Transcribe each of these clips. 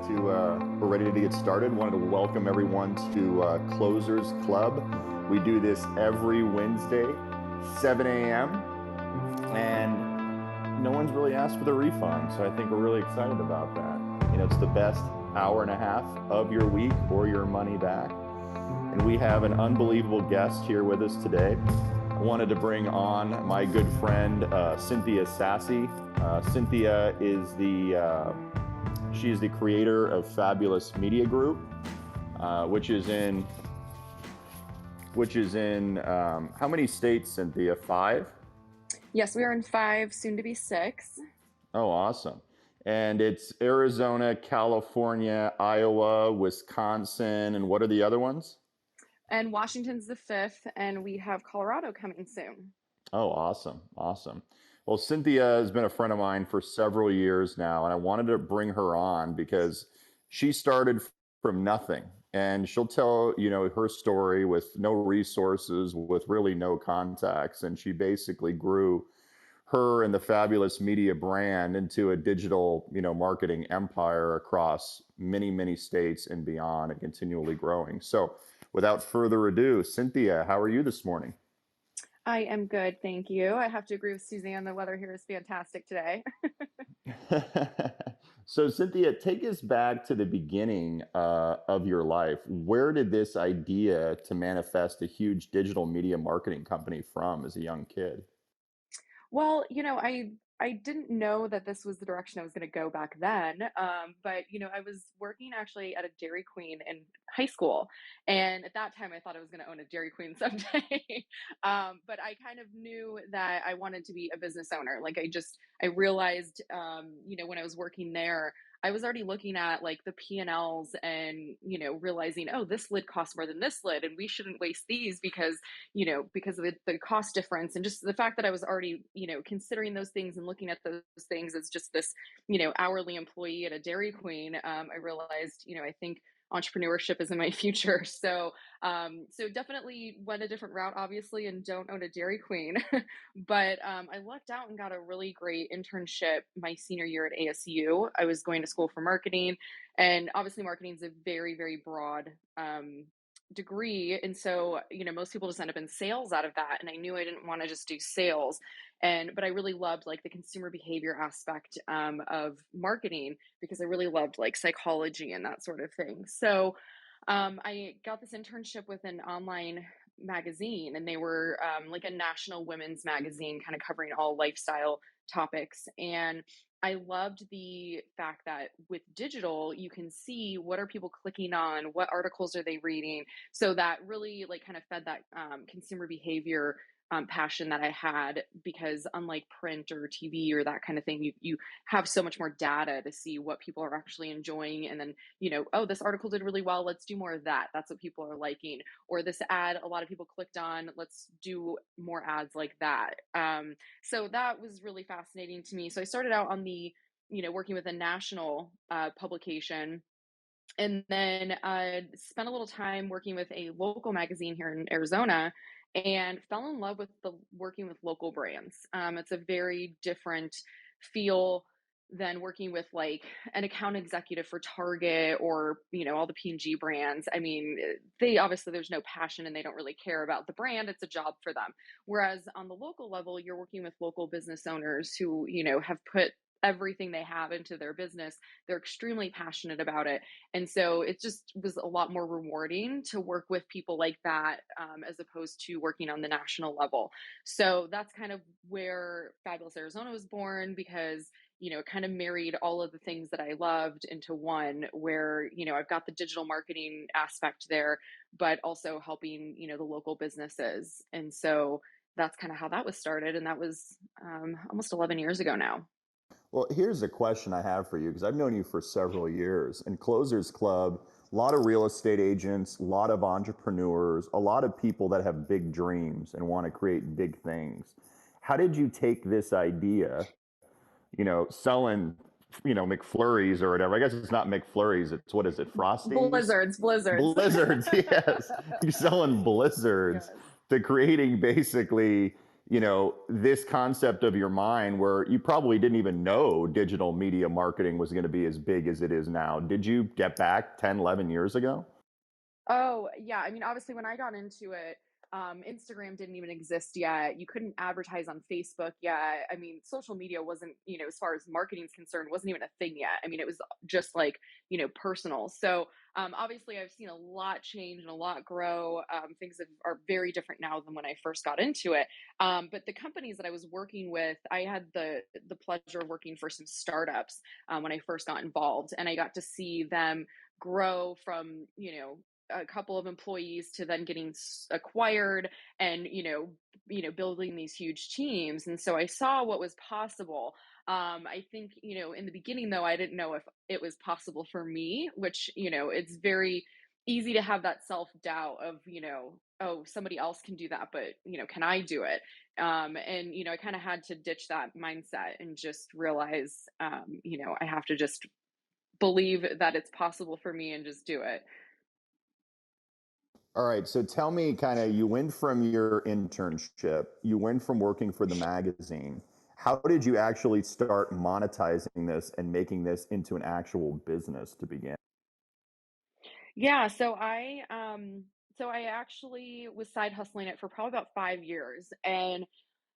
we're ready to get started. Wanted to welcome everyone to Closers Club. We do this every Wednesday, 7 a.m. And no one's really asked for the refund, so I think we're really excited about that. It's the best hour and a half of your week or your money back. And we have an unbelievable guest here with us today. I wanted to bring on my good friend, Cynthia Sassi. Cynthia is she's the creator of Fabulous Media Group, which is in how many states, Cynthia? 5? Yes, we are in 5, soon to be 6. Oh, awesome. And it's Arizona, California, Iowa, Wisconsin, and what are the other ones? And Washington's the 5th, and we have Colorado coming soon. Oh, awesome. Awesome. Well, Cynthia has been a friend of mine for several years now, and I wanted to bring her on because she started from nothing. And she'll tell, her story with no resources, with really no contacts. And she basically grew her and the Fabulous Media brand into a digital, marketing empire across many, many states and beyond, and continually growing. So without further ado, Cynthia, how are you this morning? I am good, thank you. I have to agree with Suzanne. The weather here is fantastic today. So, Cynthia, take us back to the beginning of your life. Where did this idea to manifest a huge digital media marketing company from as a young kid? Well, I didn't know that this was the direction I was going to go back then. But I was working actually at a Dairy Queen in high school, and at that time I thought I was going to own a Dairy Queen someday. But I kind of knew that I wanted to be a business owner. I realized, when I was working there, I was already looking at like the P&Ls and realizing, oh, this lid costs more than this lid, and we shouldn't waste these because of the cost difference, and just the fact that I was already, considering those things and looking at those things as just this, hourly employee at a Dairy Queen. I realized, I think entrepreneurship is in my future. So definitely went a different route, obviously, and don't own a Dairy Queen. But I lucked out and got a really great internship my senior year at ASU. I was going to school for marketing, and obviously marketing is a very, very broad degree. And so, most people just end up in sales out of that. And I knew I didn't want to just do sales. But I really loved like the consumer behavior aspect of marketing, because I really loved like psychology and that sort of thing. So I got this internship with an online magazine, and they were like a national women's magazine, kind of covering all lifestyle topics. And I loved the fact that with digital, you can see what are people clicking on, what articles are they reading. So that really like kind of fed that consumer behavior passion that I had, because unlike print or TV or that kind of thing, you have so much more data to see what people are actually enjoying. And then, oh, this article did really well. Let's do more of that. That's what people are liking. Or this ad, a lot of people clicked on. Let's do more ads like that. So that was really fascinating to me. So I started out on the, working with a national publication, and then spent a little time working with a local magazine here in Arizona, and fell in love with the working with local brands. It's a very different feel than working with like an account executive for Target or all the P&G brands. I mean, they obviously, there's no passion and they don't really care about the brand. It's a job for them. Whereas on the local level, you're working with local business owners who have put everything they have into their business. They're extremely passionate about it, and so it just was a lot more rewarding to work with people like that, as opposed to working on the national level. So that's kind of where Fabulous Arizona was born, because it kind of married all of the things that I loved into one, where I've got the digital marketing aspect there, but also helping the local businesses. And so that's kind of how that was started, and that was almost 11 years ago now. Well, here's a question I have for you because I've known you for several years. In Closers Club, a lot of real estate agents, a lot of entrepreneurs, a lot of people that have big dreams and want to create big things. How did you take this idea, selling, McFlurries or whatever? I guess it's not McFlurries, it's what is it, Frosties? Blizzards. Blizzards, yes. You're selling blizzards Yes. to creating basically, this concept of your mind where you probably didn't even know digital media marketing was going to be as big as it is now. Did you get back 10, 11 years ago? Oh, yeah. I mean, obviously, when I got into it, Instagram didn't even exist yet. You couldn't advertise on Facebook yet. I mean, social media wasn't, as far as marketing is concerned, wasn't even a thing yet. I mean, it was just like, personal. So, obviously, I've seen a lot change and a lot grow. Are very different now than when I first got into it. But the companies that I was working with, I had the pleasure of working for some startups when I first got involved, and I got to see them grow from a couple of employees to then getting acquired and building these huge teams. And so I saw what was possible. I think in the beginning, though, I didn't know if it was possible for me, which it's very easy to have that self-doubt of oh, somebody else can do that, but can I do it? And I kind of had to ditch that mindset and just realize I have to just believe that it's possible for me and just do it. All right. So tell me kind of, you went from your internship, you went from working for the magazine. How did you actually start monetizing this and making this into an actual business to begin? Yeah, so I actually was side hustling it for probably about 5 years, and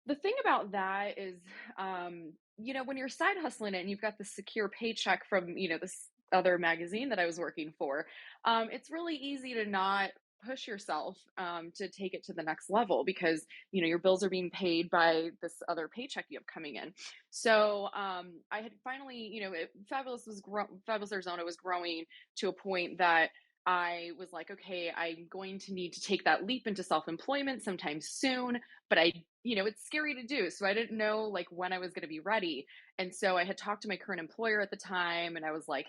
the thing about that is, when you're side hustling it and you've got the secure paycheck from, this other magazine that I was working for, it's really easy to not push yourself to take it to the next level because your bills are being paid by this other paycheck you have coming in. So I had finally, Fabulous Arizona was growing to a point that I was like, okay, I'm going to need to take that leap into self employment sometime soon, but it's scary to do. So I didn't know like when I was going to be ready. And so I had talked to my current employer at the time, and I was like,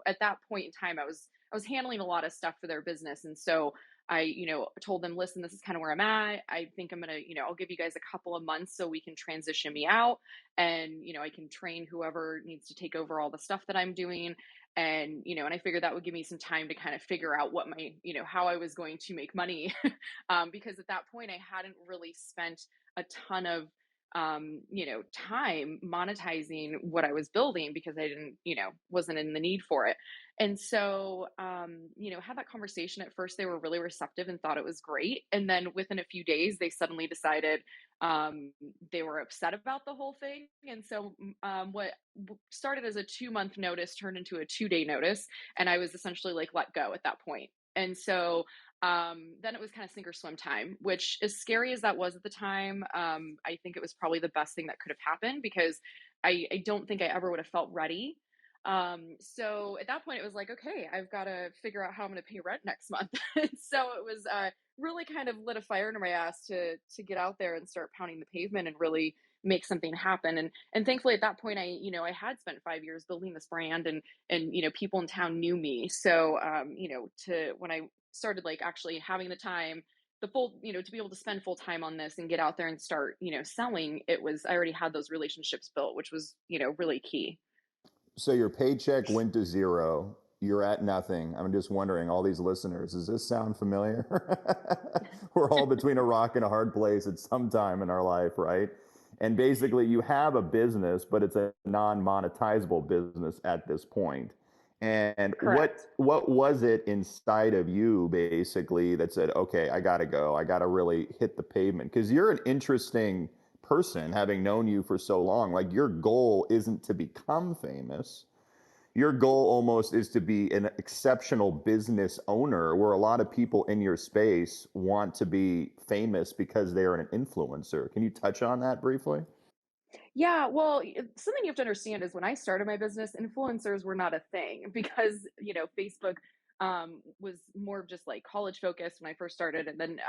at that point in time, I was handling a lot of stuff for their business. And so I, told them, listen, this is kind of where I'm at. I think I'm going to, I'll give you guys a couple of months so we can transition me out, and, I can train whoever needs to take over all the stuff that I'm doing. And I figured that would give me some time to kind of figure out what my, how I was going to make money. Because at that point I hadn't really spent a ton of time monetizing what I was building because I didn't, wasn't in the need for it. And so had that conversation. At first they were really receptive and thought it was great. And then within a few days they suddenly decided um, they were upset about the whole thing. And so what started as a 2 month notice turned into a 2 day notice. And I was essentially like let go at that point. And so then it was kind of sink or swim time, which, as scary as that was at the time, I think it was probably the best thing that could have happened because I don't think I ever would have felt ready. So at that point, it was like, okay, I've got to figure out how I'm going to pay rent next month. So it was really kind of lit a fire under my ass to get out there and start pounding the pavement and really make something happen. And thankfully at that point I had spent 5 years building this brand, and people in town knew me. So to when I started like actually having the time, the full, to be able to spend full time on this and get out there and start, selling, I already had those relationships built, which was, really key. So your paycheck went to zero. You're at nothing. I'm just wondering, all these listeners, does this sound familiar? We're all between a rock and a hard place at some time in our life, right? And basically, you have a business, but it's a non-monetizable business at this point. And what Correct. what was it inside of you basically that said, okay, I gotta go. I gotta really hit the pavement? Because you're an interesting person, having known you for so long. Like, your goal isn't to become famous. Your goal almost is to be an exceptional business owner, where a lot of people in your space want to be famous because they're an influencer. Can you touch on that briefly? Yeah, well, something you have to understand is when I started my business, influencers were not a thing because, Facebook was more of just like college focused when I first started. And then,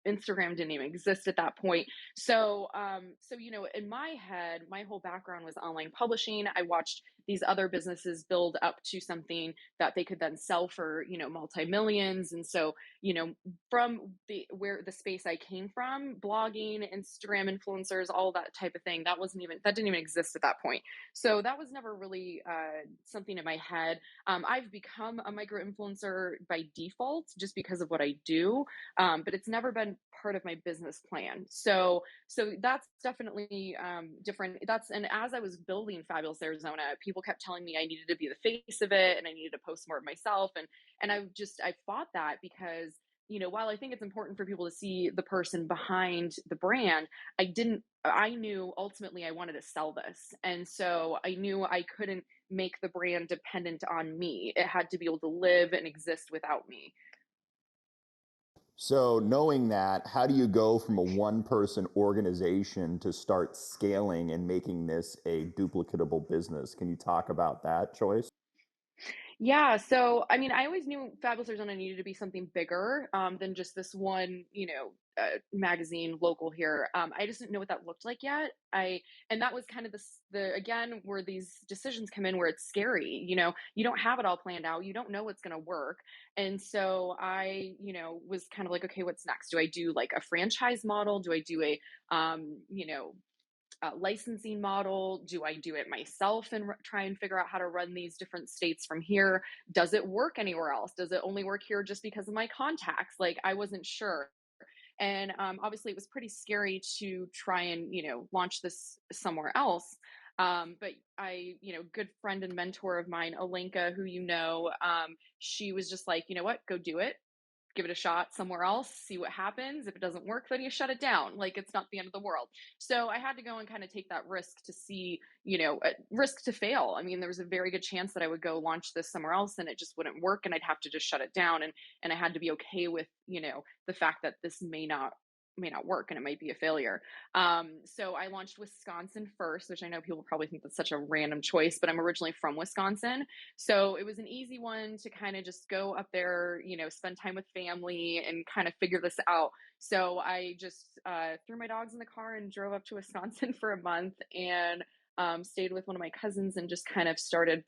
Instagram didn't even exist at that point. So in my head, my whole background was online publishing. I watched these other businesses build up to something that they could then sell for, multi millions. And so, from the space I came from, blogging, Instagram influencers, all that type of thing, that didn't even exist at that point. So that was never really something in my head. I've become a micro influencer by default just because of what I do, but it's never been part of my business plan. So that's definitely different. That's and as I was building Fabulous Arizona, people kept telling me I needed to be the face of it and I needed to post more of myself, and I fought that because while I think it's important for people to see the person behind the brand, I knew ultimately I wanted to sell this. And so I knew I couldn't make the brand dependent on me. It had to be able to live and exist without me. So, knowing that, how do you go from a one person organization to start scaling and making this a duplicatable business? Can you talk about that choice? Yeah, so I mean, I always knew Fabulous Arizona needed to be something bigger than just this one, magazine local here. I just didn't know what that looked like yet. And that was kind of the again where these decisions come in where it's scary. You don't have it all planned out. You don't know what's going to work. And so was kind of like, okay, what's next? Do I do like a franchise model? Do I do a licensing model? Do I do it myself and try and figure out how to run these different states from here? Does it work anywhere else? Does it only work here just because of my contacts? Like, I wasn't sure. And obviously, it was pretty scary to try and, launch this somewhere else. But good friend and mentor of mine, Olenka, who she was just like, you know what, go do it, give it a shot somewhere else, see what happens. If it doesn't work, then you shut it down. Like, it's not the end of the world. So I had to go and kind of take that risk to see, risk to fail. I mean, there was a very good chance that I would go launch this somewhere else and it just wouldn't work and I'd have to just shut it down. And I had to be okay with, the fact that this may not work and it might be a failure. So I launched Wisconsin first, which I know people probably think that's such a random choice, but I'm originally from Wisconsin. So it was an easy one to kind of just go up there, spend time with family and kind of figure this out. So I just threw my dogs in the car and drove up to Wisconsin for a month and stayed with one of my cousins and just kind of started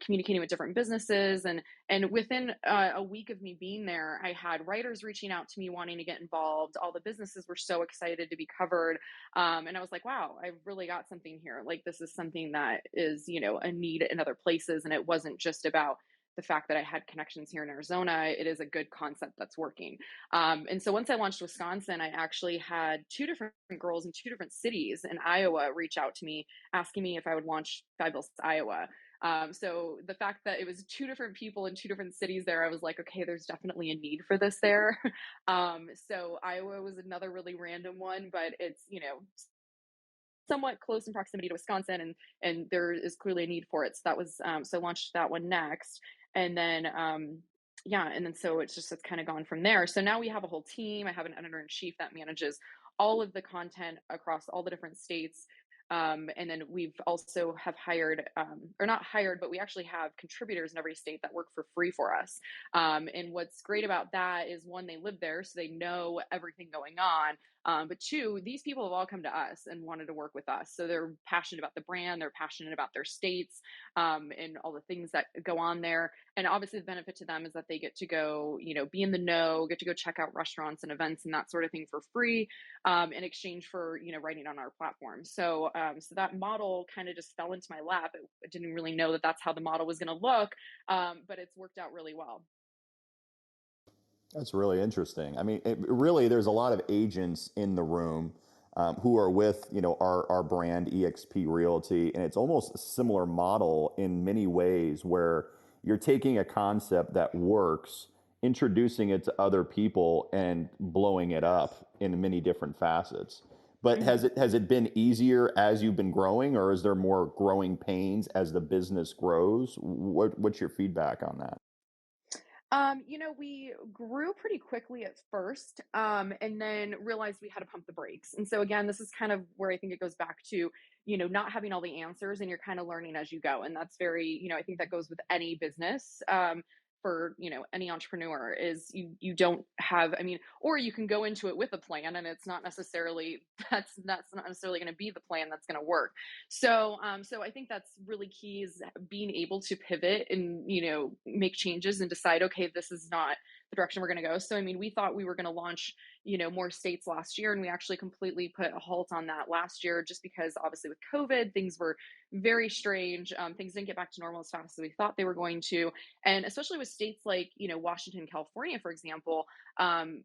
communicating with different businesses, and within a week of me being there, I had writers reaching out to me wanting to get involved. All the businesses were so excited to be covered, and I was like, wow, I've really got something here. Like, this is something that is a need in other places, and it wasn't just about the fact that I had connections here in Arizona. It is a good concept that's working. And so once I launched Wisconsin, I actually had two different girls in two different cities in Iowa reach out to me asking me if I would launch Fabulous Iowa. So the fact that it was two different people in two different cities there, I was like, okay, there's definitely a need for this there. So Iowa was another really random one, but it's, somewhat close in proximity to Wisconsin, and there is clearly a need for it. So that was so I launched that one next, and then yeah, and then so it's kind of gone from there. So now we have a whole team. I have an editor in chief that manages all of the content across all the different states. And then we've also have hired, or not hired, but we actually have contributors in every state that work for free for us. And what's great about that is, one, they live there, so they know everything going on. But two, these people have all come to us and wanted to work with us. So they're passionate about the brand, they're passionate about their states, and all the things that go on there. And obviously, the benefit to them is that they get to go, be in the know, get to go check out restaurants and events and that sort of thing for free, in exchange for, writing on our platform. So that model kind of just fell into my lap. I didn't really know that that's how the model was going to look, but it's worked out really well. That's really interesting. I mean, really, there's a lot of agents in the room who are with, our brand EXP Realty, and it's almost a similar model in many ways where you're taking a concept that works, introducing it to other people, and blowing it up in many different facets. But has Mhm. it been easier as you've been growing, or is there more growing pains as the business grows? What's your feedback on that? We grew pretty quickly at first, and then realized we had to pump the brakes. And so again, this is kind of where I think it goes back to, not having all the answers and you're kind of learning as you go. And that's very, I think that goes with any business. For any entrepreneur is you don't have, I mean, or you can go into it with a plan and it's not necessarily that's not necessarily going to be the plan that's going to work. So I think that's really key, is being able to pivot and make changes and decide, okay, this is not the direction we're going to go. So, I mean, we thought we were going to launch, more states last year, and we actually completely put a halt on that last year just because obviously with COVID, things were very strange. Things didn't get back to normal as fast as we thought they were going to. And especially with states like, Washington, California, for example,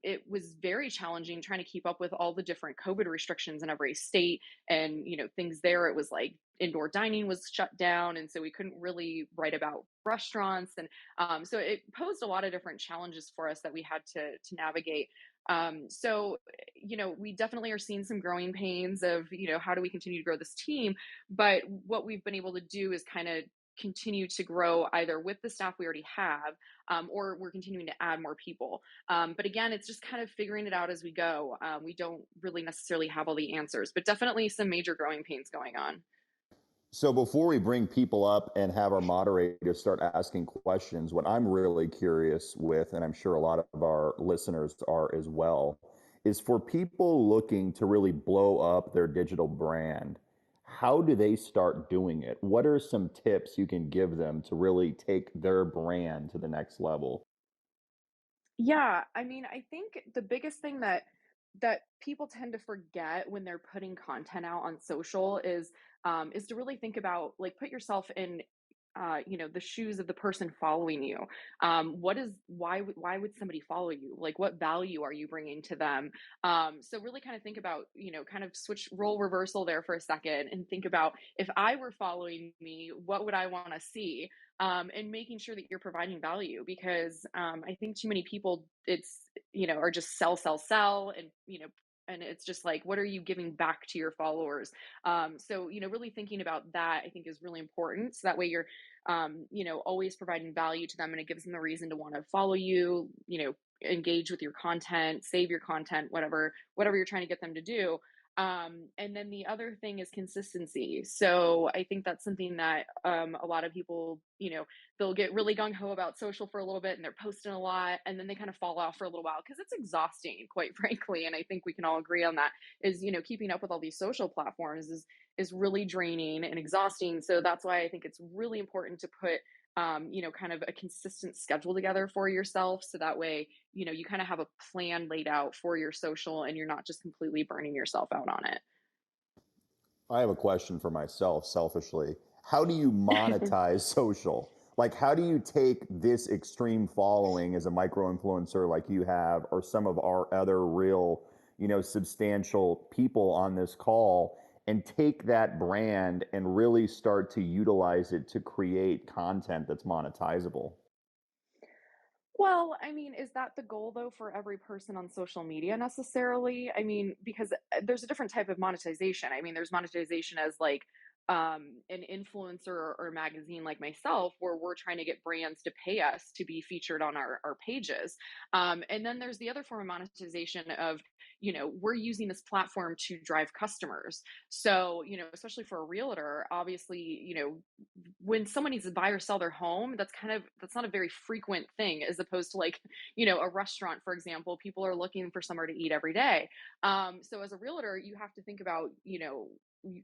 it was very challenging trying to keep up with all the different COVID restrictions in every state. And, things there, it was like indoor dining was shut down. And so we couldn't really write about restaurants. And so it posed a lot of different challenges for us that we had to navigate. So, we definitely are seeing some growing pains of, how do we continue to grow this team? But what we've been able to do is kind of continue to grow either with the staff we already have, or we're continuing to add more people. But again, it's just kind of figuring it out as we go. We don't really necessarily have all the answers, but definitely some major growing pains going on. So before we bring people up and have our moderators start asking questions, what I'm really curious with, and I'm sure a lot of our listeners are as well, is for people looking to really blow up their digital brand, how do they start doing it? What are some tips you can give them to really take their brand to the next level? Yeah, I mean, I think the biggest thing that people tend to forget when they're putting content out on social is to really think about, like, put yourself in the shoes of the person following you. What is why would somebody follow you? Like, what value are you bringing to them? So really kind of think about, kind of switch role reversal there for a second and think about, if I were following me, what would I want to see? And making sure that you're providing value, because I think too many people, are just sell, sell, sell, and it's just like, what are you giving back to your followers? So, really thinking about that, I think, is really important. So that way you're, always providing value to them, and it gives them the reason to want to follow you, engage with your content, save your content, whatever you're trying to get them to do. And then the other thing is consistency. So I think that's something that a lot of people, they'll get really gung ho about social for a little bit and they're posting a lot, and then they kind of fall off for a little while because it's exhausting, quite frankly. And I think we can all agree on that. Is, keeping up with all these social platforms is really draining and exhausting. So that's why I think it's really important to put kind of a consistent schedule together for yourself. So that way, you kind of have a plan laid out for your social and you're not just completely burning yourself out on I have a question for myself, selfishly. How do you it. monetize social? Like, how do you take this extreme following as a micro influencer like you have, or some of our other real, substantial people on this call, and take that brand and really start to utilize it to create content that's monetizable? Well, I mean, is that the goal though for every person on social media necessarily? I mean, because there's a different type of monetization. I mean, there's monetization as like an influencer or a magazine like myself, where we're trying to get brands to pay us to be featured on our pages. And then there's the other form of monetization of, we're using this platform to drive customers. So, especially for a realtor, obviously, when someone needs to buy or sell their home, that's not a very frequent thing, as opposed to, like, a restaurant, for example. People are looking for somewhere to eat every day. So as a realtor, you have to think about,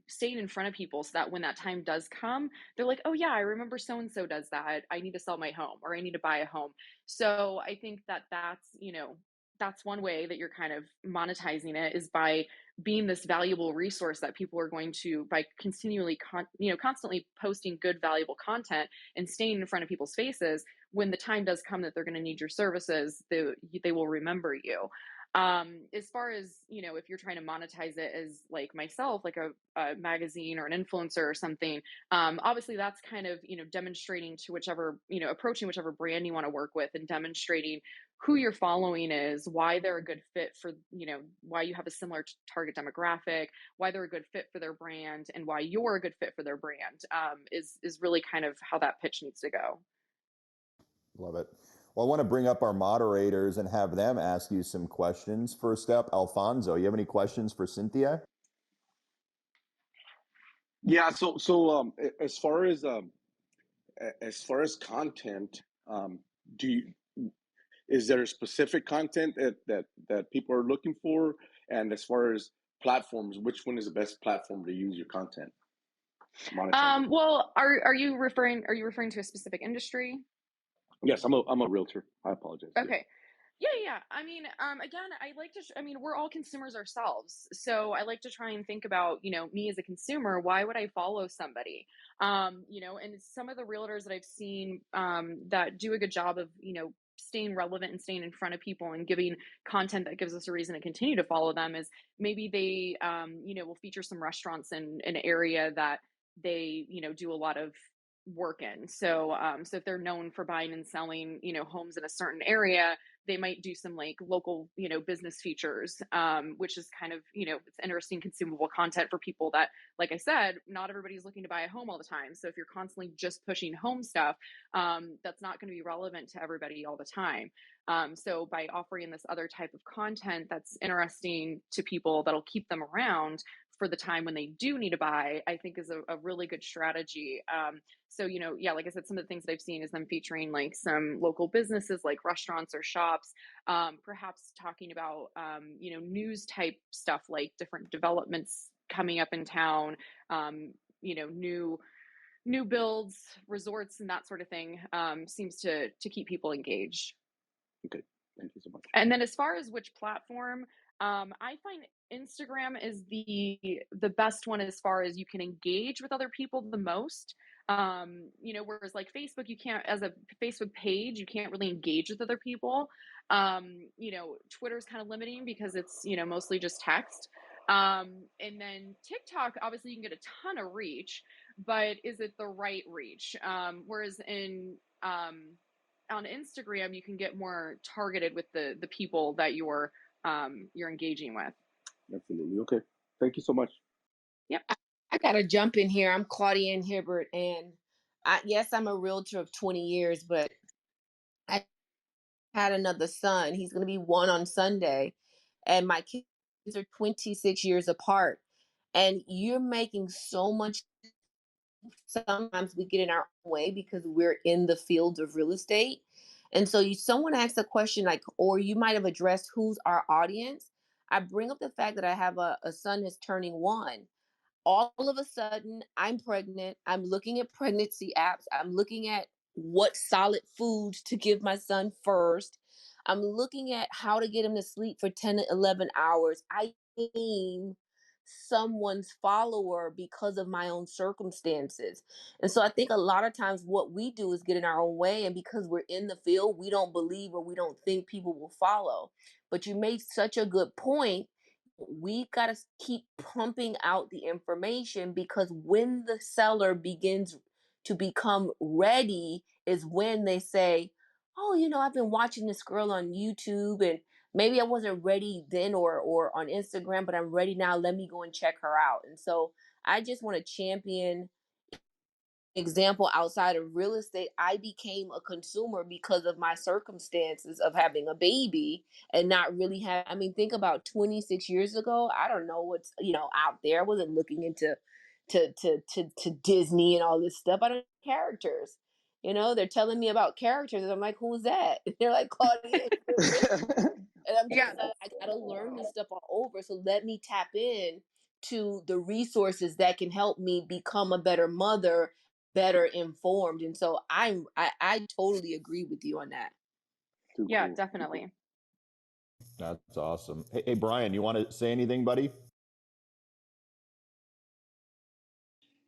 staying in front of people so that when that time does come, they're like, oh yeah, I remember so and so does that. I need to sell my home, or I need to buy a home. So I think that that's one way that you're kind of monetizing it, is by being this valuable resource that people are going to, by continually constantly posting good valuable content and staying in front of people's faces. When the time does come that they're going to need your services, they will remember you. As far as, if you're trying to monetize it as like myself, like a magazine or an influencer or something, obviously that's kind of, demonstrating to whichever, approaching whichever brand you want to work with, and demonstrating who your following is, why they're a good fit for, why you have a similar target demographic, why they're a good fit for their brand, and why you're a good fit for their brand, is really kind of how that pitch needs to go. Love it. Well, I want to bring up our moderators and have them ask you some questions. First up, Alfonso, you have any questions for Cynthia? Yeah, as far as content, do you is there a specific content that people are looking for? And as far as platforms, which one is the best platform to use your content to monetize it? Well, are you referring to a specific industry? Yes, I'm a realtor. I apologize. Yeah. Okay. Yeah. I mean, again, I like to, I mean, we're all consumers ourselves. So I like to try and think about, me as a consumer, why would I follow somebody? And some of the realtors that I've seen that do a good job of, staying relevant and staying in front of people and giving content that gives us a reason to continue to follow them is maybe they, will feature some restaurants in an area that they, do a lot of work in. So if they're known for buying and selling, homes in a certain area, they might do some like local, business features, which is kind of, it's interesting consumable content for people that, like I said, not everybody's looking to buy a home all the time. So if you're constantly just pushing home stuff, that's not going to be relevant to everybody all the time. So by offering this other type of content that's interesting to people that'll keep them around for the time when they do need to buy, I think is a really good strategy. So, yeah, like I said, some of the things that I've seen is them featuring like some local businesses like restaurants or shops, perhaps talking about, news type stuff like different developments coming up in town, new builds, resorts, and that sort of thing, seems to keep people engaged. Okay, thank you so much. And then as far as which platform, I find Instagram is the best one as far as you can engage with other people the most. Whereas like Facebook, you can't, as a Facebook page, you can't really engage with other people. Twitter is kind of limiting because it's, mostly just text. And then TikTok, obviously you can get a ton of reach, but is it the right reach? Whereas on Instagram, you can get more targeted with the people that you're engaging with. Absolutely. Okay. Thank you so much. Yep. I gotta jump in here. I'm Claudia Hibbert, and yes, I'm a realtor of 20 years, but I had another son. He's gonna be one on Sunday, and my kids are 26 years apart. And you're making so much. Sometimes we get in our own way because we're in the field of real estate. And so someone asks a question like, or you might have addressed who's our audience. I bring up the fact that I have a son who's turning one. All of a sudden I'm pregnant. I'm looking at pregnancy apps. I'm looking at what solid foods to give my son first. I'm looking at how to get him to sleep for 10 to 11 hours. I became someone's follower because of my own circumstances. And so I think a lot of times what we do is get in our own way. And because we're in the field, we don't believe or we don't think people will follow. But you made such a good point. We got to keep pumping out the information, because when the seller begins to become ready is when they say, oh, I've been watching this girl on YouTube, and maybe I wasn't ready then or on Instagram, but I'm ready now. Let me go and check her out. And so I just want to champion example. Outside of real estate, I became a consumer because of my circumstances of having a baby and not really have, I mean, think about 26 years ago. I don't know what's, out there. I wasn't looking into to Disney and all this stuff. I don't know characters. They're telling me about characters and I'm like, who's that? And they're like, Claudia. And I'm Yeah, just like, I gotta learn this stuff all over. So let me tap in to the resources that can help me become a better mother, better informed. And so I totally agree with you on that. Too yeah, cool. definitely. That's awesome. Hey, Brian, you want to say anything, buddy?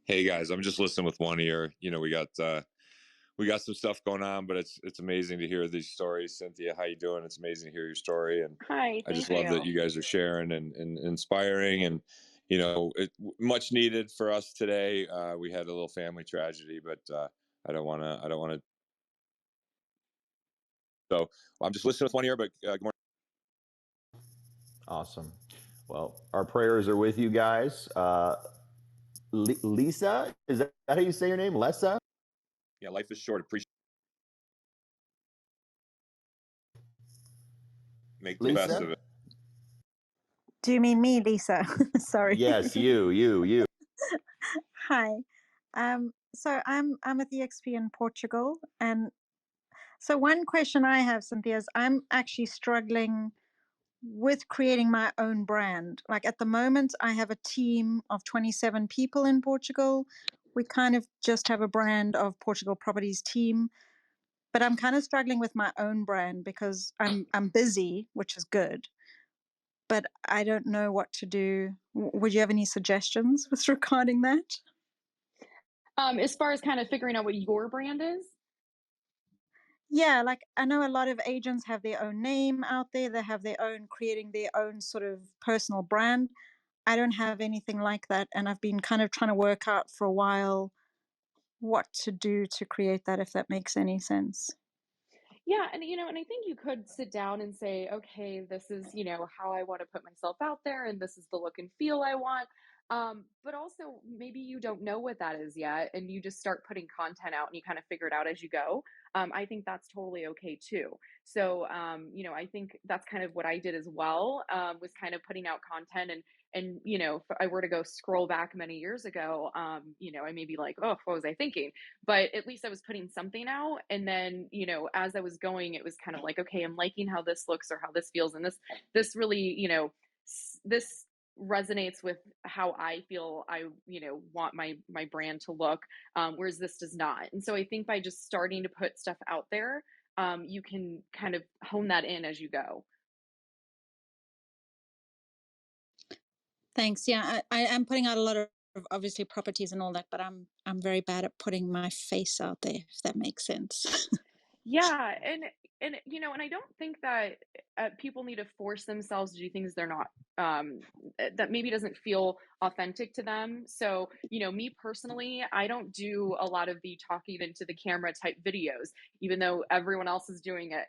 Hey guys, I'm just listening with one ear. We got some stuff going on, but it's amazing to hear these stories. Cynthia, how you doing? It's amazing to hear your story, and Hi, I just thank love that you. you guys are sharing and inspiring, and much needed for us today. We had a little family tragedy, but I don't want to. So I'm just listening with one ear. But good morning. Awesome. Well, our prayers are with you guys. Lisa, is that how you say your name? Lessa? Yeah, life is short. Appreciate. Make the best of Lisa? it. Do you mean me, Lisa? Sorry. Yes, you. Hi. So I'm at the EXP in Portugal, and so one question I have, Cynthia, is I'm actually struggling with creating my own brand. Like at the moment, I have a team of 27 people in Portugal. We kind of just have a brand of Portugal Properties team. but I'm kind of struggling with my own brand because I'm busy, which is good, but I don't know what to do. Would you have any suggestions with regarding that? As far as kind of figuring out what your brand is? Yeah, like I know a lot of agents have their own name out there. They have their own creating their own sort of personal brand. I don't have anything like that, and I've been kind of trying to work out for a while what to do to create that, if that makes any sense. Yeah, and and I think you could sit down and say, okay, this is, how I want to put myself out there, and this is the look and feel I want. But also maybe you don't know what that is yet, and you just start putting content out and you kind of figure it out as you go. I think that's totally okay too. So, I think that's kind of what I did as well, was kind of putting out content and if I were to go scroll back many years ago, I may be like, oh, what was I thinking? But at least I was putting something out. And then, as I was going, it was kind of like, okay, I'm liking how this looks or how this feels. And this really, this resonates with how I feel I, want my brand to look, whereas this does not. And so I think by just starting to put stuff out there, you can kind of hone that in as you go. Thanks. Yeah, I am putting out a lot of obviously properties and all that, but I'm very bad at putting my face out there, if that makes sense. Yeah, and I don't think that people need to force themselves to do things they're not, that maybe doesn't feel authentic to them. So, me personally, I don't do a lot of the talking into the camera type videos, even though everyone else is doing it.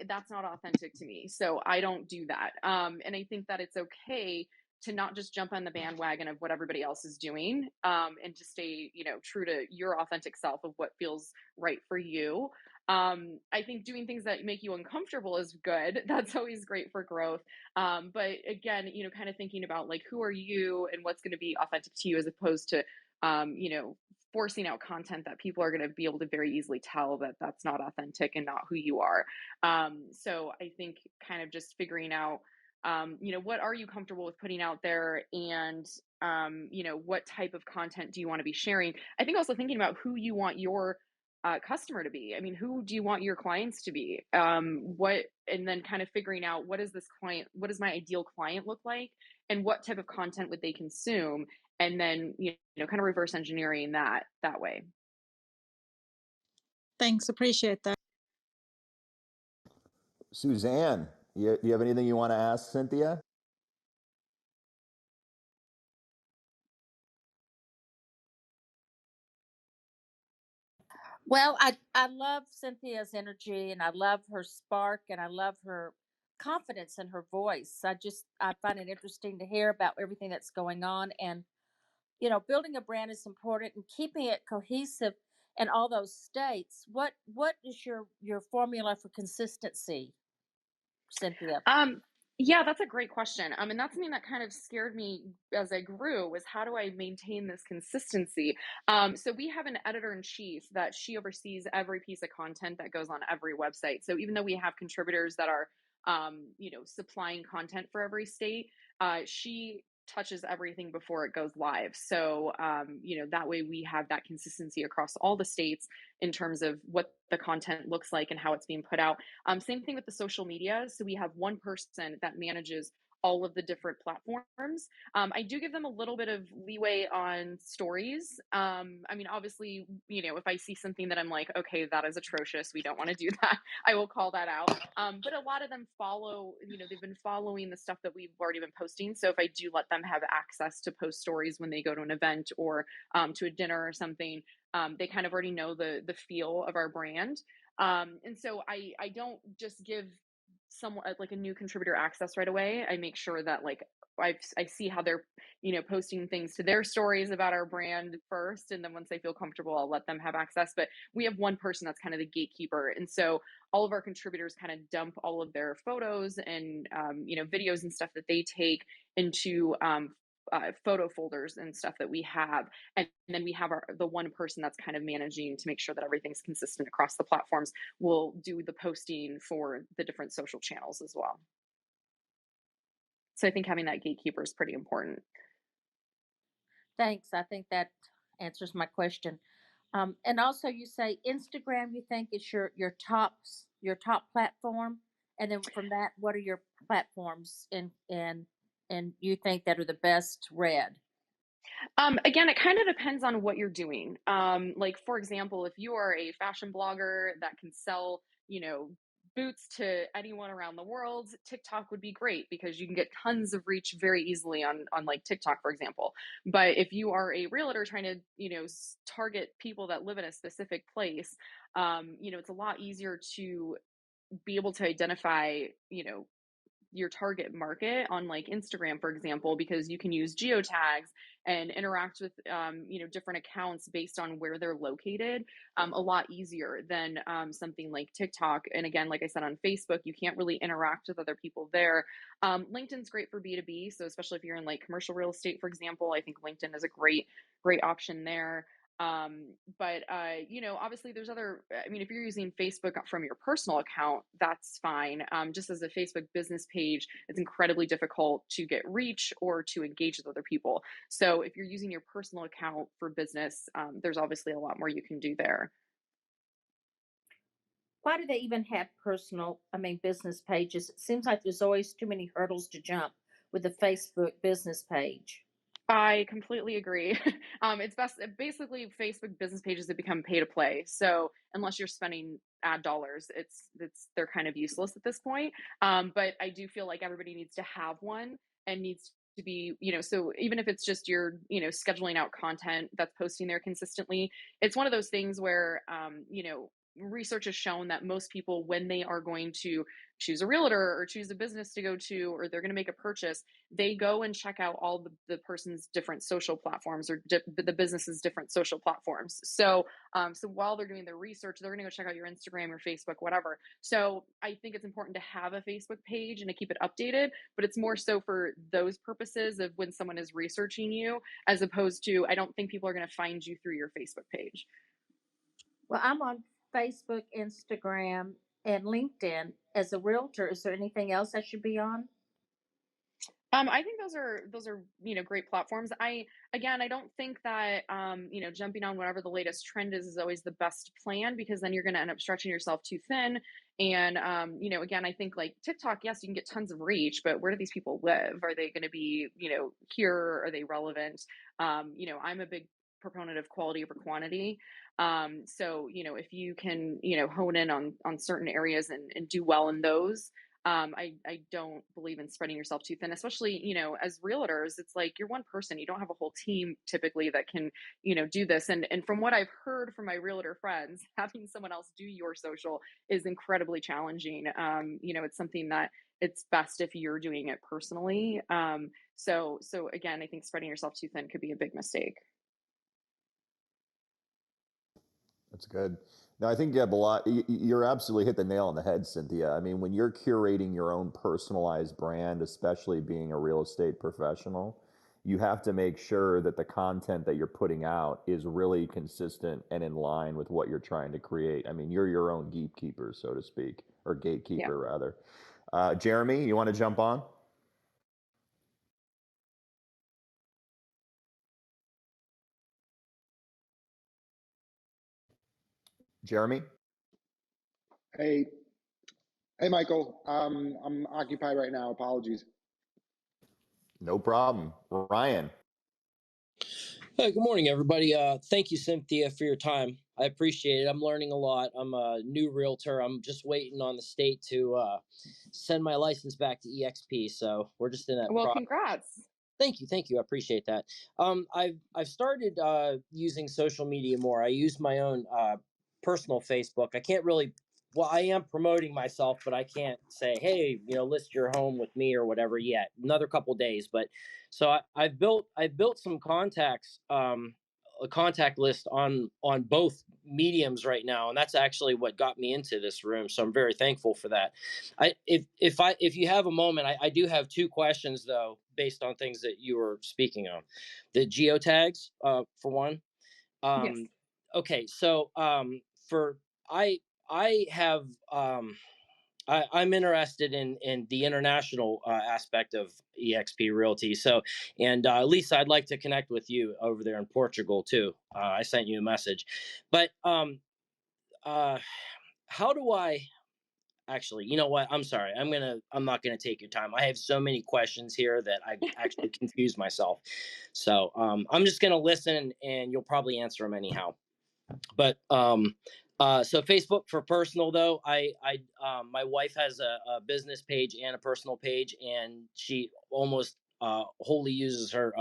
That's not authentic to me, so I don't do that. And I think that it's okay to not just jump on the bandwagon of what everybody else is doing, and to stay, true to your authentic self of what feels right for you. I think doing things that make you uncomfortable is good. That's always great for growth. But again, kind of thinking about like who are you and what's going to be authentic to you as opposed to, forcing out content that people are going to be able to very easily tell that that's not authentic and not who you are. So I think kind of just figuring out, what are you comfortable with putting out there, and what type of content do you want to be sharing? I think also thinking about who you want your customer to be. I mean, who do you want your clients to be? And then kind of figuring out what does my ideal client look like, and what type of content would they consume, and then kind of reverse engineering that way. Thanks, appreciate that. Suzanne, you have anything you want to ask Cynthia? Well, I love Cynthia's energy and I love her spark and I love her confidence in her voice. I find it interesting to hear about everything that's going on, and building a brand is important and keeping it cohesive in all those states. What is your formula for consistency, Cynthia? Yeah, that's a great question. And that's something that kind of scared me as I grew, was how do I maintain this consistency? So we have an editor in chief that she oversees every piece of content that goes on every website. So even though we have contributors that are, supplying content for every state, she touches everything before it goes live. So, that way we have that consistency across all the states in terms of what the content looks like and how it's being put out. Same thing with the social media. So we have one person that manages all of the different platforms. I do give them a little bit of leeway on stories. I mean, obviously, if I see something that I'm like, okay, that is atrocious, we don't want to do that, I will call that out. But a lot of them follow, they've been following the stuff that we've already been posting. So if I do let them have access to post stories when they go to an event or to a dinner or something, they kind of already know the feel of our brand. And so I don't just give someone like a new contributor access right away. I make sure that like I see how they're posting things to their stories about our brand first, and then once they feel comfortable, I'll let them have access. But we have one person that's kind of the gatekeeper, and so all of our contributors kind of dump all of their photos and videos and stuff that they take into photo folders and stuff that we have, and then we have the one person that's kind of managing to make sure that everything's consistent across the platforms. Will do the posting for the different social channels as well. So I think having that gatekeeper is pretty important. Thanks. I think that answers my question. And also, you say Instagram. You think is your top platform, and then from that, what are your platforms and you think that are the best read? Again, it kind of depends on what you're doing. Like for example, if you are a fashion blogger that can sell, boots to anyone around the world, TikTok would be great because you can get tons of reach very easily on like TikTok, for example. But if you are a realtor trying to, target people that live in a specific place, it's a lot easier to be able to identify, your target market on like Instagram, for example, because you can use geotags and interact with different accounts based on where they're located a lot easier than something like TikTok. And again, like I said, on Facebook, you can't really interact with other people there. LinkedIn's great for B2B, so especially if you're in like commercial real estate, for example, I think LinkedIn is a great option there. But obviously there's other, I mean, if you're using Facebook from your personal account, that's fine. Just as a Facebook business page, it's incredibly difficult to get reach or to engage with other people. So if you're using your personal account for business, there's obviously a lot more you can do there. Why do they even have business pages? It seems like there's always too many hurdles to jump with the Facebook business page. I completely agree. It's best basically Facebook business pages that become pay to play. So unless you're spending ad dollars, it's they're kind of useless at this point. But I do feel like everybody needs to have one and needs to be, so even if it's just you're, scheduling out content that's posting there consistently, it's one of those things where, research has shown that most people, when they are going to choose a realtor or choose a business to go to, or they're going to make a purchase, they go and check out all the person's different social platforms or the business's different social platforms. So while they're doing their research, they're going to go check out your Instagram or Facebook, whatever. So I think it's important to have a Facebook page and to keep it updated, but it's more so for those purposes of when someone is researching you, as opposed to, I don't think people are going to find you through your Facebook page. Well, I'm on Facebook, Instagram, and LinkedIn as a realtor. Is there anything else I should be on? I think those are great platforms. I don't think that jumping on whatever the latest trend is always the best plan, because then you're going to end up stretching yourself too thin. And again, I think like TikTok, yes, you can get tons of reach, but where do these people live? Are they going to be here? Are they relevant? I'm a big proponent of quality over quantity. So if you can hone in on certain areas and do well in those, I don't believe in spreading yourself too thin, especially, as realtors, it's like you're one person. You don't have a whole team typically that can, do this. And from what I've heard from my realtor friends, having someone else do your social is incredibly challenging. It's something that it's best if you're doing it personally. So again, I think spreading yourself too thin could be a big mistake. That's good. No, I think you have a lot. You're absolutely hit the nail on the head, Cynthia. I mean, when you're curating your own personalized brand, especially being a real estate professional, you have to make sure that the content that you're putting out is really consistent and in line with what you're trying to create. I mean, you're your own gatekeeper, so to speak, or Yeah. gatekeeper rather. Jeremy, you want to jump on? Jeremy? Hey, hey, Michael. I'm occupied right now. Apologies. No problem. Ryan? Hey, good morning, everybody. Thank you, Cynthia, for your time. I appreciate it. I'm learning a lot. I'm a new realtor. I'm just waiting on the state to send my license back to EXP. So we're just in that Well, process. congrats. Thank you. I appreciate that. I've started using social media more. I use my own personal Facebook. I can't really. Well, I am promoting myself, but I can't say, "Hey, list your home with me" or whatever yet. Another couple days, but so I've built some contacts, a contact list on both mediums right now, and that's actually what got me into this room. So I'm very thankful for that. If you have a moment, I do have two questions though, based on things that you were speaking on. The geotags, for one. Yes. Okay, so for I have I'm interested in the international aspect of EXP Realty. So, and Lisa, I'd like to connect with you over there in Portugal too. I sent you a message, but uh, how do I actually? You know what? I'm sorry. I'm not gonna take your time. I have so many questions here that I actually confuse myself. So I'm just gonna listen, and you'll probably answer them anyhow. But so Facebook for personal though, my wife has a business page and a personal page, and she almost wholly uses her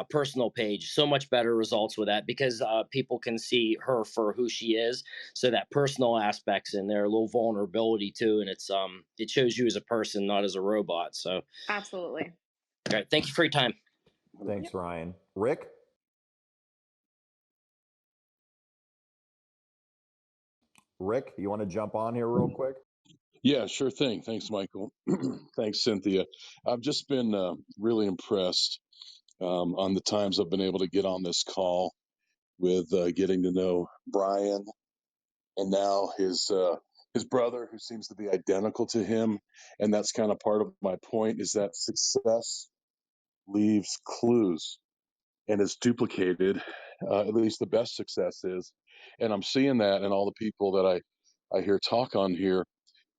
personal page. So much better results with that because people can see her for who she is. So that personal aspects in there, a little vulnerability too, and it shows you as a person, not as a robot. So, Absolutely. all right, thank you for your time. Thanks, Ryan. Rick? Rick, you want to jump on here real quick? Yeah, sure thing. Thanks, Michael. Thanks, Cynthia. I've just been really impressed on the times I've been able to get on this call with getting to know Brian and now his brother, who seems to be identical to him. And that's kind of part of my point is that success leaves clues and is duplicated. At least the best success is, and I'm seeing that in all the people that I hear talk on here,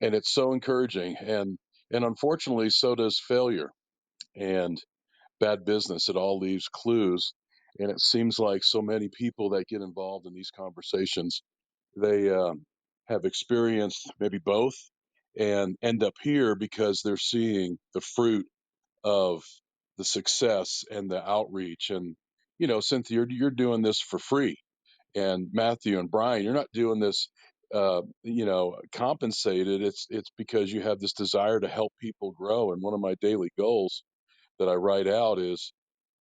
and it's so encouraging. And unfortunately, so does failure and bad business. It all leaves clues, and it seems like so many people that get involved in these conversations, they have experienced maybe both and end up here because they're seeing the fruit of the success and the outreach. And Cynthia, you're doing this for free, and Matthew and Brian, you're not doing this compensated. It's because you have this desire to help people grow. And one of my daily goals that I write out is,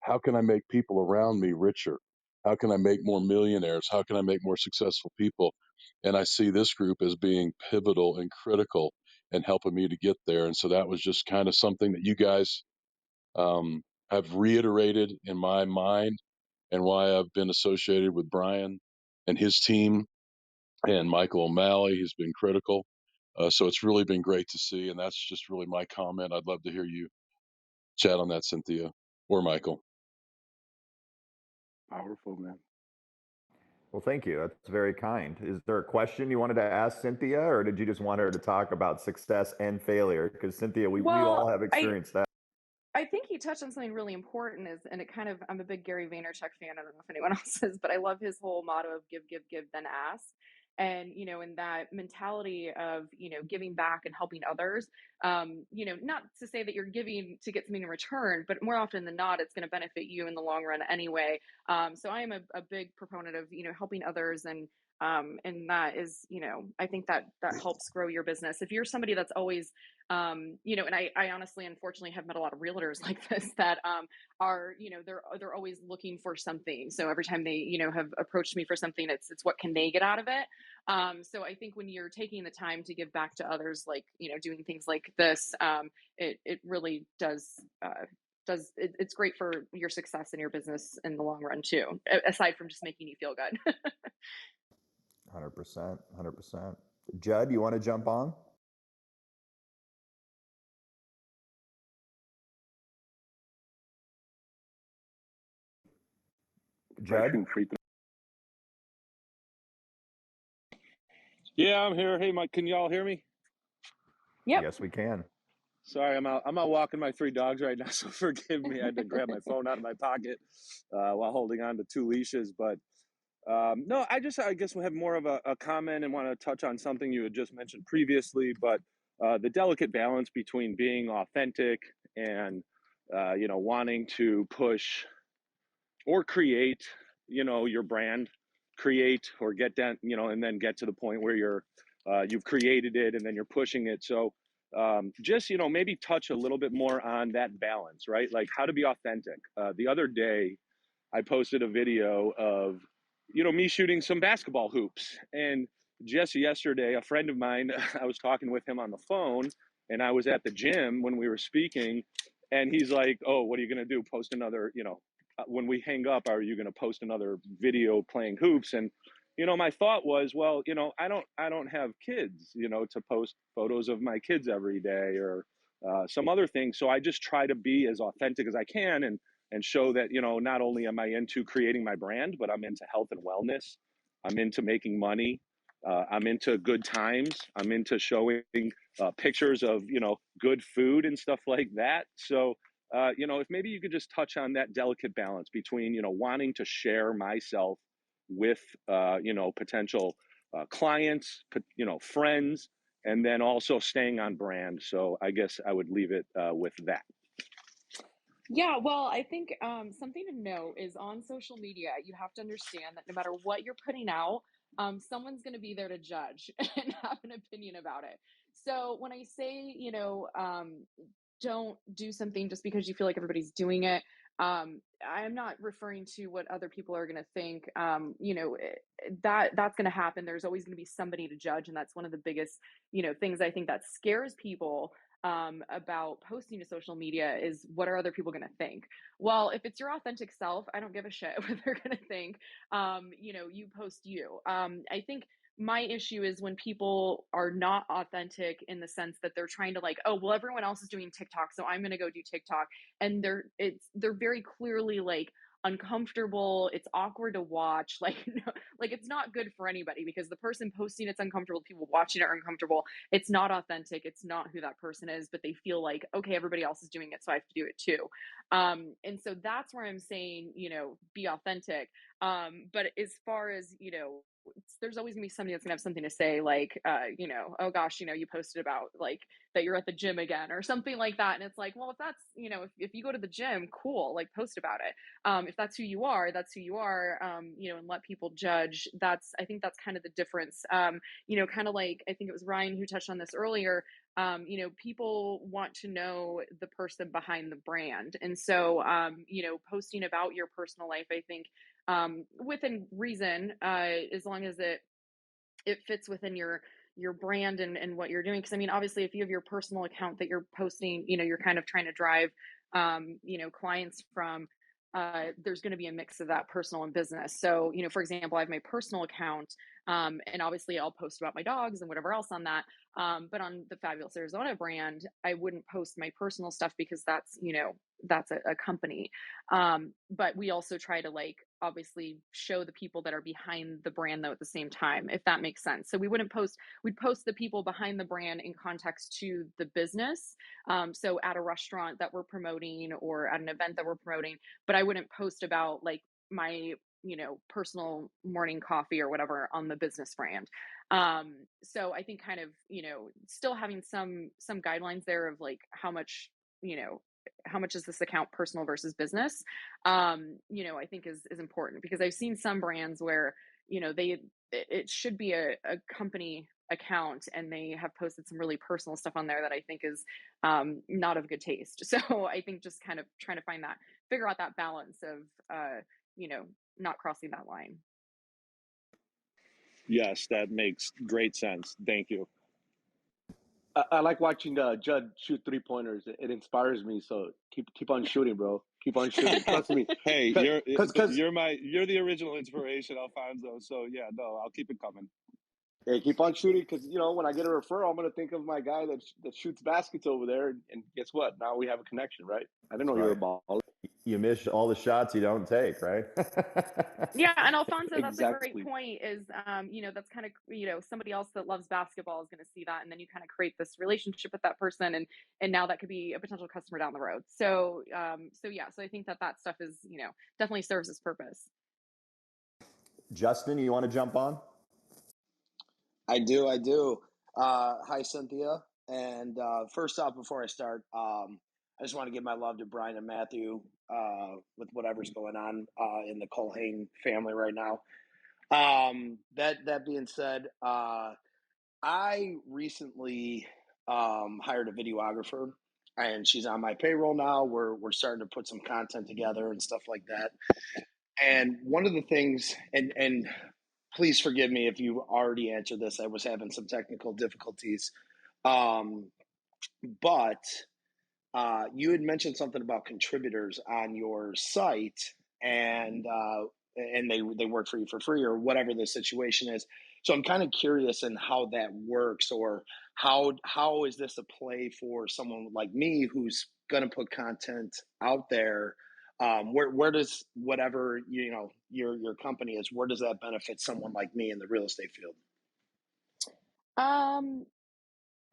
how can I make people around me richer? How can I make more millionaires? How can I make more successful people? And I see this group as being pivotal and critical in helping me to get there. And so that was just kind of something that you guys have reiterated in my mind, and why I've been associated with Brian and his team and Michael O'Malley, who's been critical. So it's really been great to see. And that's just really my comment. I'd love to hear you chat on that, Cynthia or Michael. Powerful, man. Well, thank you. That's very kind. Is there a question you wanted to ask Cynthia, or did you just want her to talk about success and failure? Because Cynthia, we all Well, have experienced that. I think he touched on something really important and it kind of, I'm a big Gary Vaynerchuk fan. I don't know if anyone else is, but I love his whole motto of give, give, give, then ask. And, in that mentality of, giving back and helping others, not to say that you're giving to get something in return, but more often than not, it's going to benefit you in the long run anyway. So I am a big proponent of, helping others, and that is, I think that helps grow your business. If you're somebody that's always, and I honestly, unfortunately, have met a lot of realtors like this that are, they're always looking for something. So every time they, have approached me for something, it's what can they get out of it. So I think when you're taking the time to give back to others, like, doing things like this, it really does. It's great for your success in your business in the long run too, aside from just making you feel good. 100%. 100%. Judd, you want to jump on? Judd? Yeah, I'm here. Hey, Mike, can y'all hear me? Yep. Yes, we can. Sorry, I'm out walking my 3 dogs right now, so forgive me. I had to grab my phone out of my pocket while holding on to 2 leashes. But no, I guess we have more of a comment and want to touch on something you had just mentioned previously, but the delicate balance between being authentic and wanting to push or create, your brand, create or get that, and then get to the point where you've created it and then you're pushing it. So just, maybe touch a little bit more on that balance, right? Like how to be authentic. The other day, I posted a video of, me shooting some basketball hoops. And just yesterday, a friend of mine, I was talking with him on the phone and I was at the gym when we were speaking. And he's like, oh, what are you going to do? Post another, when we hang up, are you going to post another video playing hoops? And, my thought was, well, I don't have kids, to post photos of my kids every day or some other thing. So I just try to be as authentic as I can and show that, not only am I into creating my brand, but I'm into health and wellness. I'm into making money. I'm into good times. I'm into showing pictures of, good food and stuff like that. So, if maybe you could just touch on that delicate balance between, wanting to share myself with, potential clients, friends, and then also staying on brand. So I guess I would leave it with that. Yeah, well, I think something to note is on social media, you have to understand that no matter what you're putting out, someone's going to be there to judge and have an opinion about it. So when I say, don't do something just because you feel like everybody's doing it, I'm not referring to what other people are going to think. That's going to happen. There's always going to be somebody to judge, and that's one of the biggest, things I think that scares people about posting to social media is what are other people going to think? Well, if it's your authentic self, I don't give a shit what they're going to think. You post you. I think my issue is when people are not authentic in the sense that they're trying to like, oh, well, everyone else is doing TikTok, so I'm going to go do TikTok. And they're very clearly like uncomfortable. It's awkward to watch. Like, no, like it's not good for anybody because the person posting it's uncomfortable, people watching it are uncomfortable. It's not authentic. It's not who that person is, but they feel like, okay, everybody else is doing it, so I have to do it too. And so that's where I'm saying, be authentic. But as far as, there's always gonna be somebody that's gonna have something to say, like, oh gosh, you posted about like that you're at the gym again or something like that. And it's like, well, if that's, if you go to the gym, cool, like post about it. If that's who you are, that's who you are, and let people judge. I think that's kind of the difference. Kind of like, I think it was Ryan who touched on this earlier. People want to know the person behind the brand. And so, posting about your personal life, I think, within reason, as long as it fits within your brand and what you're doing. Because I mean, obviously, if you have your personal account that you're posting, you're kind of trying to drive, clients from. There's going to be a mix of that personal and business. So, for example, I have my personal account, and obviously I'll post about my dogs and whatever else on that. But on the Fabulous Arizona brand, I wouldn't post my personal stuff because that's a company. But we also try to like obviously show the people that are behind the brand though at the same time, if that makes sense. So we'd post the people behind the brand in context to the business. So at a restaurant that we're promoting or at an event that we're promoting, but I wouldn't post about like my personal morning coffee or whatever on the business brand. So I think kind of still having some guidelines there of like how much is this account personal versus business, I think is important, because I've seen some brands where it should be a company account and they have posted some really personal stuff on there that I think is not of good taste. So I think just kind of trying to figure out that balance of not crossing that line. Yes, that makes great sense. Thank you. I like watching Judd shoot 3-pointers. It inspires me. So keep on shooting, bro. Keep on shooting. Trust me. Hey, Because you're the original inspiration, Alfonso. So yeah, no, I'll keep it coming. hey, keep on shooting. Because when I get a referral, I'm gonna think of my guy that shoots baskets over there. And guess what? Now we have a connection, right? I didn't know you were a Right. baller. You miss all the shots you don't take, right? Yeah, and Alfonso, that's a great Exactly. point. Is that's kind of somebody else that loves basketball is going to see that, and then you kind of create this relationship with that person, and now that could be a potential customer down the road. So so I think that stuff is definitely serves its purpose. Justin, you want to jump on? I do. I do. Hi, Cynthia. And first off, before I start, I just want to give my love to Brian and Matthew with whatever's going on in the Colhane family right now. That being said, I recently hired a videographer, and she's on my payroll now. We're starting to put some content together and stuff like that. And one of the things, and please forgive me if you already answered this. I was having some technical difficulties. Um, but you had mentioned something about contributors on your site. and they work for you for free or whatever the situation is. So I'm kind of curious in how that works, or how is this a play for someone like me who's going to put content out there? Where does whatever your company is, where does that benefit someone like me in the real estate field? Um,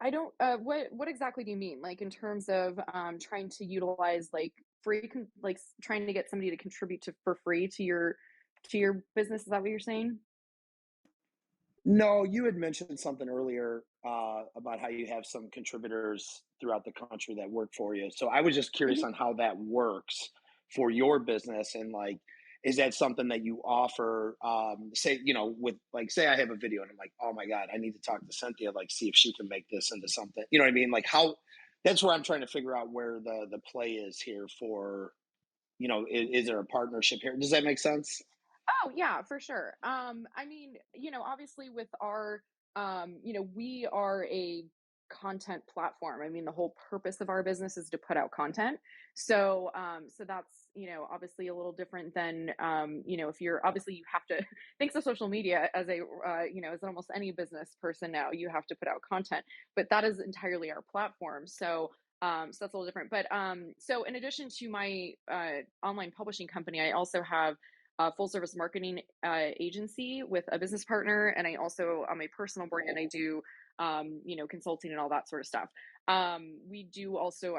I don't. What exactly do you mean? Like in terms of trying to utilize like trying to get somebody to contribute for free to your business? Is that what you're saying? No, you had mentioned something earlier about how you have some contributors throughout the country that work for you. So I was just curious Mhm. on how that works for your business, and like, is that something that you offer? Say, with like, say I have a video and I'm like, oh my God, I need to talk to Cynthia, like, see if she can make this into something. You know what I mean? Like, how? That's where I'm trying to figure out where the play is here for. Is there a partnership here? Does that make sense? Oh yeah, for sure. I mean, obviously with our, we are a content platform. I mean, the whole purpose of our business is to put out content. So that's, obviously a little different than, if you're obviously you have to, thanks to social media as as almost any business person now, you have to put out content, but that is entirely our platform. So that's a little different. But so in addition to my online publishing company, I also have a full service marketing agency with a business partner. And I also, on my personal brand, I do, consulting and all that sort of stuff. I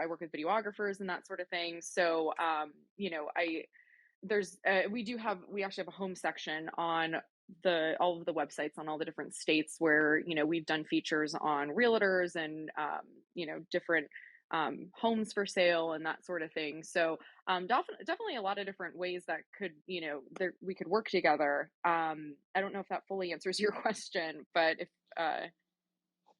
work with videographers and that sort of thing. So, we actually have a home section on all of the websites on all the different states where, we've done features on realtors and, different homes for sale and that sort of thing. So definitely a lot of different ways that could, we could work together. I don't know if that fully answers your question, but if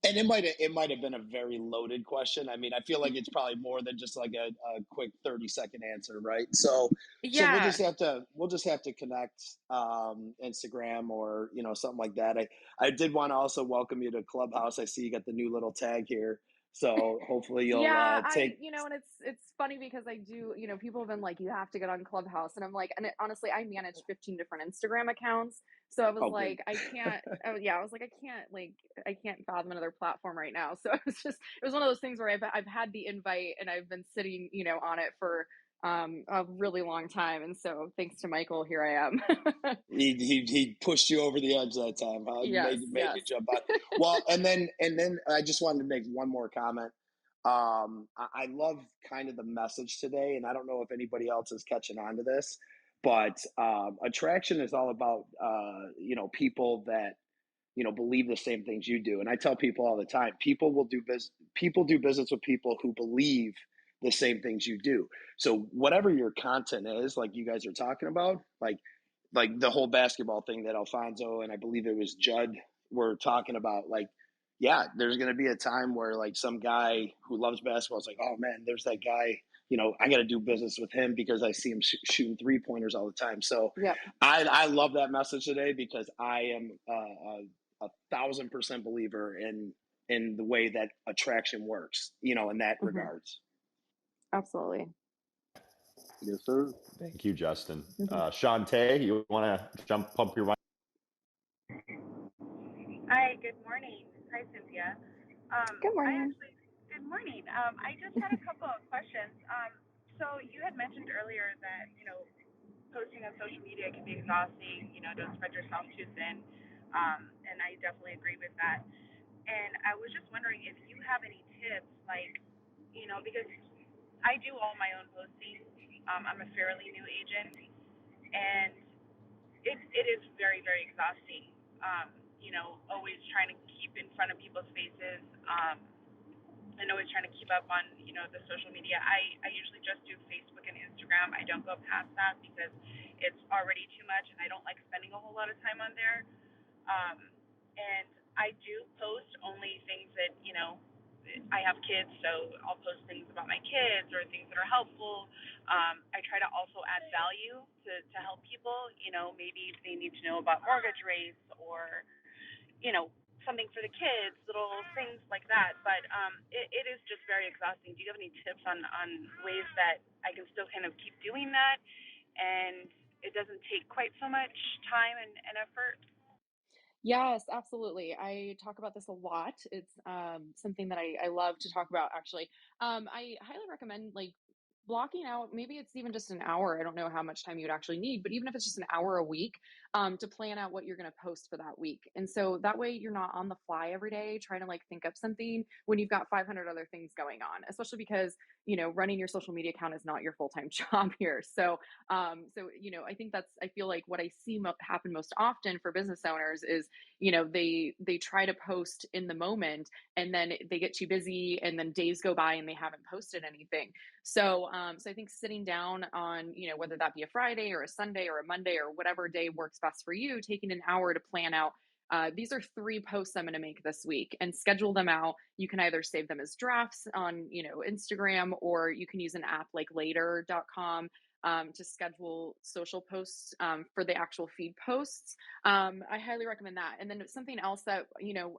And it might have been a very loaded question. I mean, I feel like it's probably more than just like a quick 30-second answer, right? So yeah. we'll just have to connect Instagram or something like that. I did want to also welcome you to Clubhouse. I see you got the new little tag here. So hopefully you'll Yeah, take. and it's funny because I do, people have been like, you have to get on Clubhouse, and I'm like, honestly, I manage 15 different Instagram accounts, so I was Oh, good. like, I can't. Oh, yeah, I was like, I can't fathom another platform right now. So it was one of those things where I've had the invite and I've been sitting, on it for a really long time, and so thanks to Michael, here I am. He pushed you over the edge that time, huh? Yes, Made you yes. jump out. Well, and then I just wanted to make one more comment. I love kind of the message today, and I don't know if anybody else is catching on to this, but attraction is all about people that believe the same things you do. And I tell people all the time, people do business with people who believe the same things you do. So whatever your content is, like you guys are talking about, like the whole basketball thing that Alfonso and I believe it was Judd were talking about, like, yeah, there's going to be a time where like some guy who loves basketball is like, oh man, there's that guy, I got to do business with him because I see him shooting 3-pointers all the time. So Yep. I love that message today because I am a 1,000% believer in the way that attraction works, in that Hmm. regards. Absolutely. Yes, sir. Thank you, Justin. Hmm. Shantae, you want to pump your mic? Hi, good morning. Hi, Cynthia. Good morning. Good morning. I just had a couple of questions. So you had mentioned earlier that, posting on social media can be exhausting, don't spread yourself too thin. And I definitely agree with that. And I was just wondering if you have any tips, like, because I do all my own posting. I'm a fairly new agent, and it is very, very exhausting. Always trying to keep in front of people's faces, and always trying to keep up on, the social media. I usually just do Facebook and Instagram. I don't go past that because it's already too much, and I don't like spending a whole lot of time on there. And I do post only things that, I have kids, so I'll post things about my kids or things that are helpful. I try to also add value to help people. Maybe they need to know about mortgage rates or, something for the kids, little things like that. But it is just very exhausting. Do you have any tips on ways that I can still kind of keep doing that and it doesn't take quite so much time and effort? Yes, absolutely. I talk about this a lot. It's something that I love to talk about, actually. I highly recommend like blocking out, maybe it's even just an hour. I don't know how much time you'd actually need, but even if it's just an hour a week, to plan out what you're going to post for that week. And so that way you're not on the fly every day trying to like think up something when you've got 500 other things going on, especially because, running your social media account is not your full-time job here. So I think I feel like what I see happen most often for business owners is, they try to post in the moment and then they get too busy and then days go by and they haven't posted anything. So I think sitting down on, whether that be a Friday or a Sunday or a Monday or whatever day works best for you, taking an hour to plan out, these are 3 posts I'm going to make this week, and schedule them out. You can either save them as drafts on, Instagram, or you can use an app like later.com to schedule social posts for the actual feed posts. I highly recommend that. And then something else that,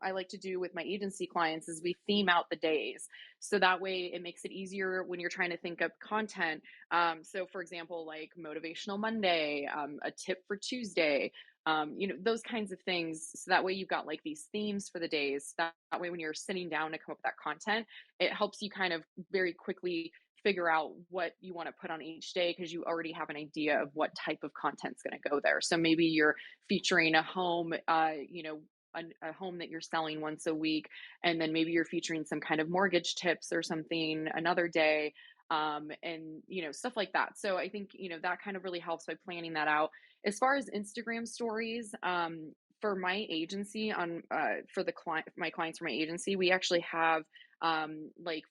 I like to do with my agency clients is we theme out the days. So that way it makes it easier when you're trying to think up content. So for example, like Motivational Monday, a tip for Tuesday, those kinds of things. So that way you've got like these themes for the days. That way when you're sitting down to come up with that content, it helps you kind of very quickly figure out what you want to put on each day, because you already have an idea of what type of content's going to go there. So maybe you're featuring a home, a home that you're selling once a week, and then maybe you're featuring some kind of mortgage tips or something another day, and stuff like that. So I think that kind of really helps by planning that out. As far as Instagram stories, for my agency for my clients for my agency, we actually have like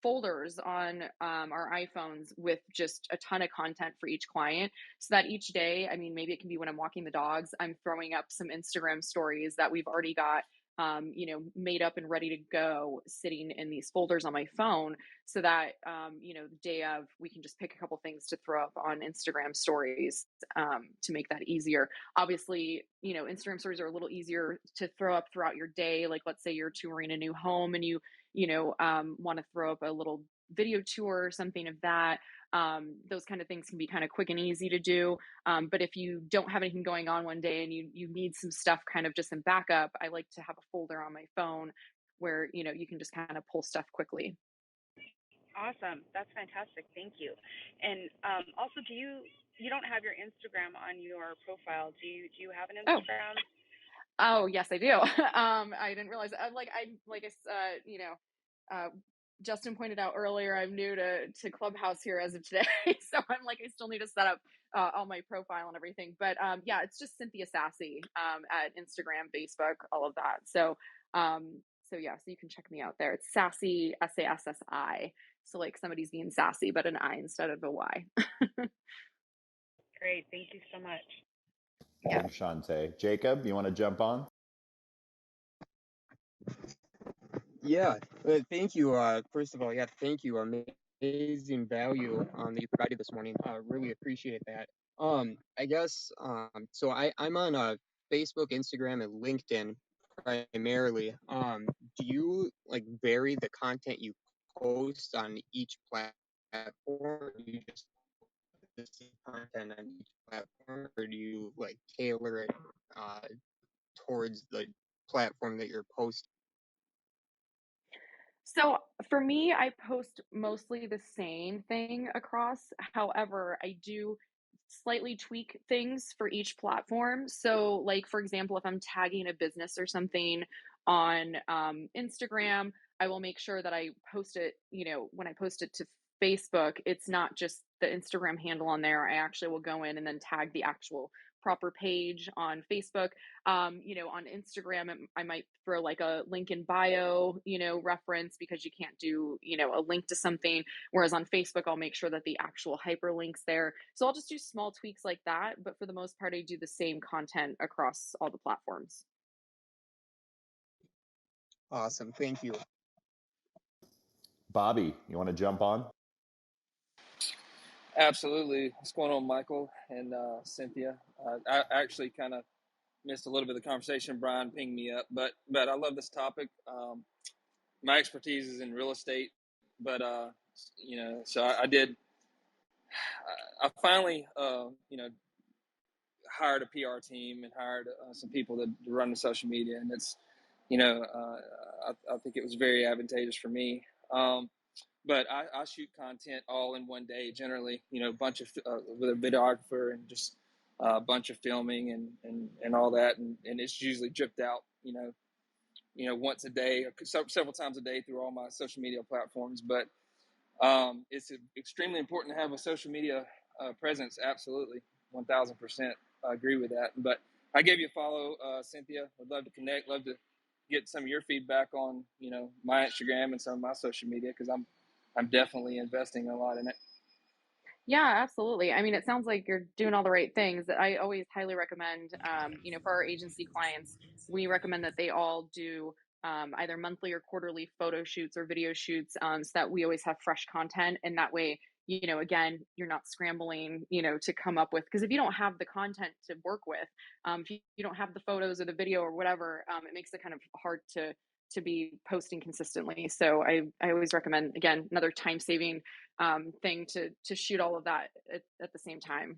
folders on our iPhones with just a ton of content for each client, so that each day, I mean, maybe it can be when I'm walking the dogs, I'm throwing up some Instagram stories that we've already got made up and ready to go, sitting in these folders on my phone, so that the day of, we can just pick a couple things to throw up on Instagram stories, to make that easier. Obviously, Instagram stories are a little easier to throw up throughout your day. Like, let's say you're touring a new home and you want to throw up a little video tour or something of that. Those kind of things can be kind of quick and easy to do. But if you don't have anything going on one day and you need some stuff kind of just in backup, I like to have a folder on my phone where, you can just kind of pull stuff quickly. Awesome. That's fantastic. Thank you. And also, you don't have your Instagram on your profile. Do you have an Oh, Instagram? oh yes, I do. I didn't realize. Uh, Justin pointed out earlier, I'm new to Clubhouse here as of today, so I'm like, I still need to set up all my profile and everything. But yeah, it's just Cynthia Sassi at Instagram, Facebook, all of that. So yeah, so you can check me out there. It's Sassy, Sassi. So like somebody's being sassy, but an I instead of a Y. Great. Thank you so much. Yeah. Thanks, Shantae. Jacob, you want to jump on? Yeah, thank you. First of all, yeah, thank you. Amazing value that you provided this morning. Really appreciate that. I guess so I'm on Facebook, Instagram, and LinkedIn primarily. Do you like vary the content you post on each platform, or do you just put the same content on each platform, or do you like tailor it uh, towards the platform that you're posting? So for me, I post mostly the same thing across. However, I do slightly tweak things for each platform. So, like for example, if I'm tagging a business or something on Instagram, I will make sure that I post it. When I post it to Facebook, it's not just the Instagram handle on there. I actually will go in and then tag the actual proper page on Facebook. On Instagram, I might throw like a link in bio, reference, because you can't do, a link to something. Whereas on Facebook, I'll make sure that the actual hyperlink's there. So I'll just do small tweaks like that. But for the most part, I do the same content across all the platforms. Awesome, thank you. Bobby, you want to jump on? Absolutely. What's going on, Michael and Cynthia? I actually kind of missed a little bit of the conversation. Brian pinged me up, but I love this topic. My expertise is in real estate, but so I did. I finally, hired a PR team and hired some people to run the social media, and it's, I think it was very advantageous for me. But I shoot content all in one day generally, a bunch of with a videographer and just a bunch of filming and all that, and it's usually dripped out, once a day, several times a day through all my social media platforms. But it's extremely important to have a social media presence. Absolutely, 1000%. I agree with that. But I gave you a follow, Cynthia. Would love to connect. Love to get some of your feedback on, my Instagram and some of my social media, because I'm definitely investing a lot in it. Yeah, absolutely. I mean, it sounds like you're doing all the right things. I always highly recommend, for our agency clients, we recommend that they all do either monthly or quarterly photo shoots or video shoots, so that we always have fresh content. And that way, again, you're not scrambling, to come up with, because if you don't have the content to work with, if you don't have the photos or the video or whatever, it makes it kind of hard to be posting consistently. So I always recommend, again, another time saving thing to shoot all of that at the same time.